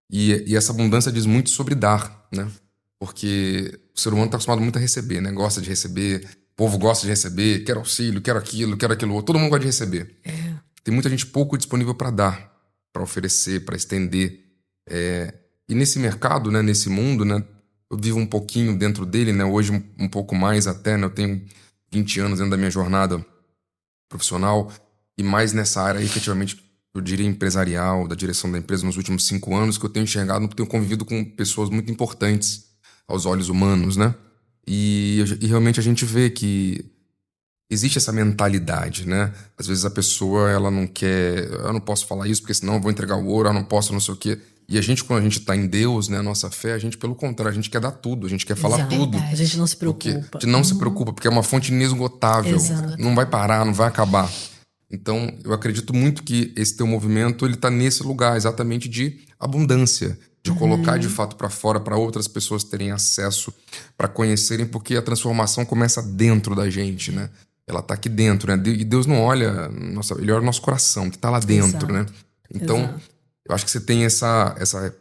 B: E essa abundância diz muito sobre dar, né? Porque o ser humano está acostumado muito a receber, né? Gosta de receber, o povo gosta de receber, quer auxílio, quer aquilo outro, todo mundo gosta de receber. Tem muita gente pouco disponível para dar, para oferecer, para estender. E nesse mercado, né, nesse mundo, né, eu vivo um pouquinho dentro dele, né, hoje um pouco mais até, né, eu tenho 20 anos dentro da minha jornada profissional e mais nessa área, efetivamente, eu diria empresarial, da direção da empresa nos últimos 5 anos, que eu tenho enxergado, tenho convivido com pessoas muito importantes aos olhos humanos, né, e realmente a gente vê que existe essa mentalidade, né? Às vezes a pessoa, ela não quer... Eu não posso falar isso porque senão eu vou entregar o ouro, eu não posso não sei o quê. E a gente, quando a gente tá em Deus, né? A nossa fé, a gente, pelo contrário, a gente quer dar tudo. A gente quer falar tudo.
C: A gente não se
B: Porque
C: preocupa.
B: a gente não se preocupa, porque é uma fonte inesgotável.
C: Exato.
B: Não vai parar, não vai acabar. Então, eu acredito muito que esse teu movimento, ele tá nesse lugar, exatamente de abundância. De colocar de fato para fora, para outras pessoas terem acesso, para conhecerem, porque a transformação começa dentro da gente, né? Ela tá aqui dentro, né? E Deus não olha, ele olha o nosso coração, que tá lá dentro, né? Então, eu acho que você tem essa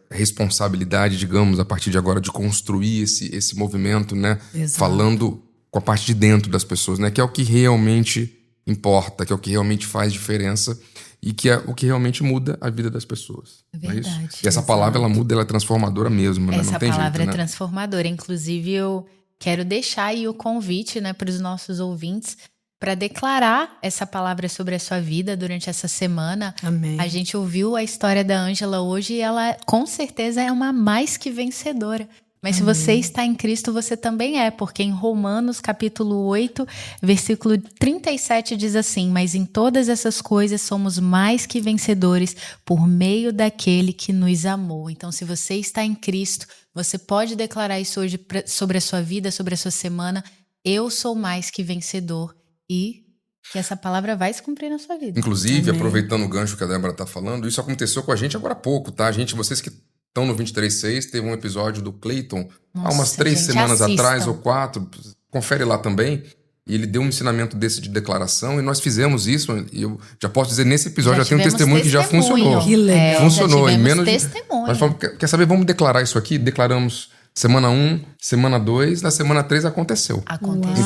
B: responsabilidade, digamos, a partir de agora, de construir esse movimento, né? Falando com a parte de dentro das pessoas, né? Que é o que realmente importa, que é o que realmente faz diferença e que é o que realmente muda a vida das pessoas.
A: É verdade.
B: Não é isso? E essa palavra, ela muda, ela é transformadora mesmo, né?
A: Essa
B: não tem
A: palavra
B: jeito,
A: é
B: né?
A: transformadora. Inclusive, eu quero deixar aí o convite, né, para os nossos ouvintes para declarar essa palavra sobre a sua vida durante essa semana.
C: Amém.
A: A gente ouviu a história da Ângela hoje e ela, com certeza, é uma mais que vencedora. Mas se você está em Cristo, você também é, porque em Romanos, capítulo 8, versículo 37 diz assim: mas em todas essas coisas somos mais que vencedores por meio daquele que nos amou. Então, se você está em Cristo, você pode declarar isso hoje sobre a sua vida, sobre a sua semana. Eu sou mais que vencedor e que essa palavra vai se cumprir na sua vida.
B: Inclusive, aproveitando o gancho que a Débora está falando, isso aconteceu com a gente agora há pouco, tá? Vocês que estão no 23.6, teve um episódio do Clayton há umas 3 semanas atrás ou 4, confere lá também, e ele deu um ensinamento desse de declaração e nós fizemos isso, e eu já posso dizer, nesse episódio já tem um testemunho que já funcionou.
C: Que legal.
B: Funcionou,
A: já
B: em menos
A: testemunho.
B: Nós falamos, quer saber, vamos declarar isso aqui? Declaramos semana 1, semana 2, na semana 3 aconteceu.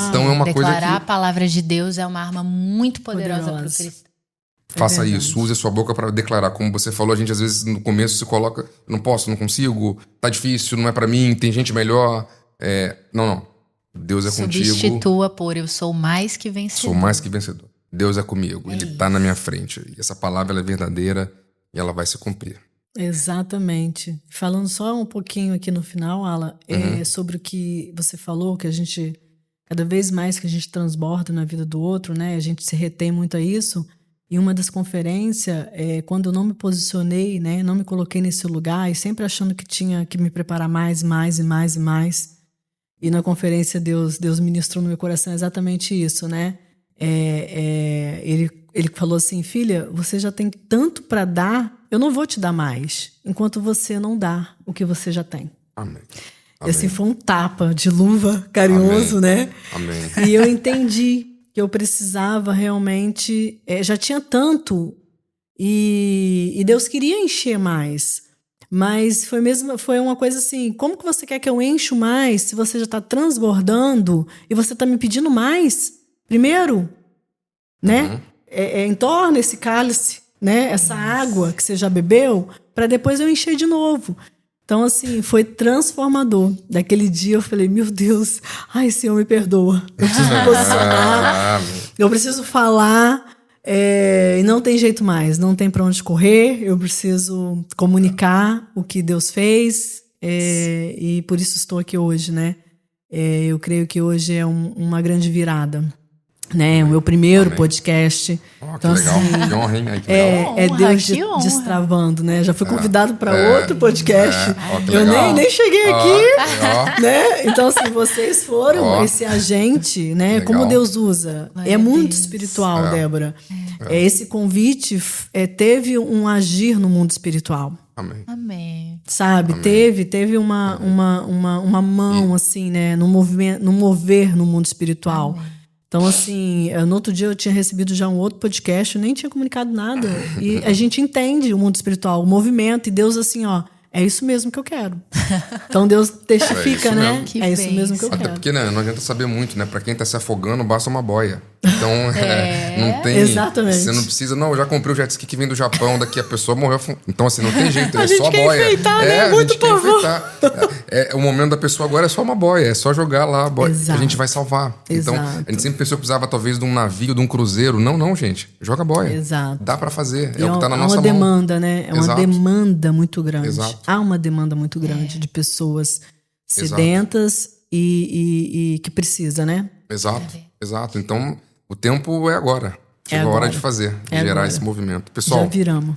B: Então é uma coisa que...
A: Declarar a palavra de Deus é uma arma muito poderosa para o cristão.
B: Faça isso, use a sua boca para declarar. Como você falou, a gente às vezes no começo se coloca, não posso, não consigo, tá difícil, não é para mim, tem gente melhor. Não. Deus é contigo.
A: Substitua por eu sou mais que vencedor.
B: Sou mais que vencedor. Deus é comigo, Ele tá na minha frente. E essa palavra ela é verdadeira e ela vai se cumprir.
C: Exatamente. Falando só um pouquinho aqui no final, Alan, sobre o que você falou, que a gente, cada vez mais que a gente transborda na vida do outro, né, a gente se retém muito a isso. E uma das conferências, quando eu não me posicionei, né, não me coloquei nesse lugar, e sempre achando que tinha que me preparar mais. E na conferência Deus ministrou no meu coração exatamente isso, né? Ele falou assim: filha, você já tem tanto para dar, eu não vou te dar mais, enquanto você não dá o que você já tem.
B: Amém.
C: E assim, foi um tapa de luva carinhoso, né?
B: Amém.
C: E eu entendi que eu precisava realmente... já tinha tanto e Deus queria encher mais. Mas foi uma coisa assim, como que você quer que eu encho mais se você já está transbordando e você está me pedindo mais? Primeiro, né? Entorna esse cálice, né? Essa água que você já bebeu, para depois eu encher de novo. Então, assim, foi transformador. Daquele dia eu falei, meu Deus, ai, Senhor, me perdoa. Eu preciso me posicionar, eu preciso falar, e não tem jeito mais, não tem para onde correr, eu preciso comunicar o que Deus fez, e por isso estou aqui hoje, né? Eu creio que hoje é uma grande virada. Né, o meu primeiro podcast.
B: Então, que legal, assim, que honra, hein?
C: É Deus destravando, né? Já fui convidado para outro podcast. Eu nem cheguei aqui, né? Então, assim, vocês foram esse agente, né? Legal. Como Deus usa. É muito espiritual, Débora. Esse convite teve um agir no mundo espiritual.
A: Amém.
C: Sabe? Amém. Teve uma mão, assim, né? No mover no mundo espiritual. Amém. Então, assim, no outro dia eu tinha recebido já um outro podcast, eu nem tinha comunicado nada. E a gente entende o mundo espiritual, o movimento, e Deus assim, ó, é isso mesmo que eu quero. Então Deus testifica, né? É isso mesmo que eu quero.
B: Até porque, né, não adianta saber muito, né? Pra quem tá se afogando, basta uma boia. Então, não tem...
C: Exatamente.
B: Você não precisa... Não, eu já comprei o jet ski que vem do Japão, daqui a pessoa morreu. Então, assim, não tem jeito, é só boia.
C: Enfeitar, né? Muito por favor.
B: O momento da pessoa agora é só uma boia, é só jogar lá a boia.
C: Exato.
B: Que a gente vai salvar.
C: Exato.
B: Então, a gente sempre pensou que precisava, talvez, de um navio, de um cruzeiro. Não, gente. Joga a boia.
C: Exato.
B: Dá pra fazer. É o que tá na nossa mão.
C: É uma demanda, né? É uma demanda muito grande.
B: Exato.
C: Há uma demanda muito grande de pessoas sedentas e que precisa, né?
B: Exato. Então, o tempo é agora. Chegou a hora de fazer, de gerar esse movimento. Pessoal,
C: já viramos.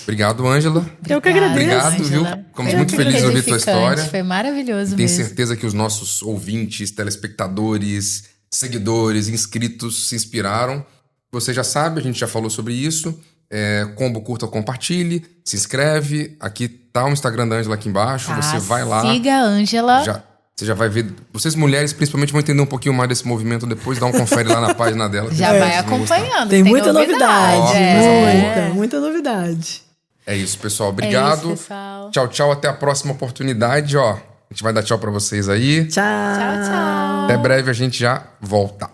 B: Obrigado, Ângela.
C: Eu que agradeço.
B: Obrigado, viu? Ficamos muito felizes de ouvir tua história.
A: Foi maravilhoso
B: Tenho
A: mesmo.
B: certeza que os nossos ouvintes, telespectadores, seguidores, inscritos se inspiraram. Você já sabe, a gente já falou sobre isso. Combo, curta, compartilhe, se inscreve. Aqui tá o Instagram da Ângela aqui embaixo. Você vai lá.
A: Siga a Ângela.
B: Você já vai ver. Vocês mulheres, principalmente, vão entender um pouquinho mais desse movimento depois. Dá um confere lá na página dela.
A: Já vai acompanhando.
C: Tem muita novidade.
A: É.
C: Muita novidade.
B: É isso, pessoal. Obrigado.
A: É isso, pessoal.
B: Tchau, tchau. Até a próxima oportunidade. Ó, a gente vai dar tchau pra vocês aí.
C: Tchau.
A: Tchau, tchau.
B: Até breve a gente já volta.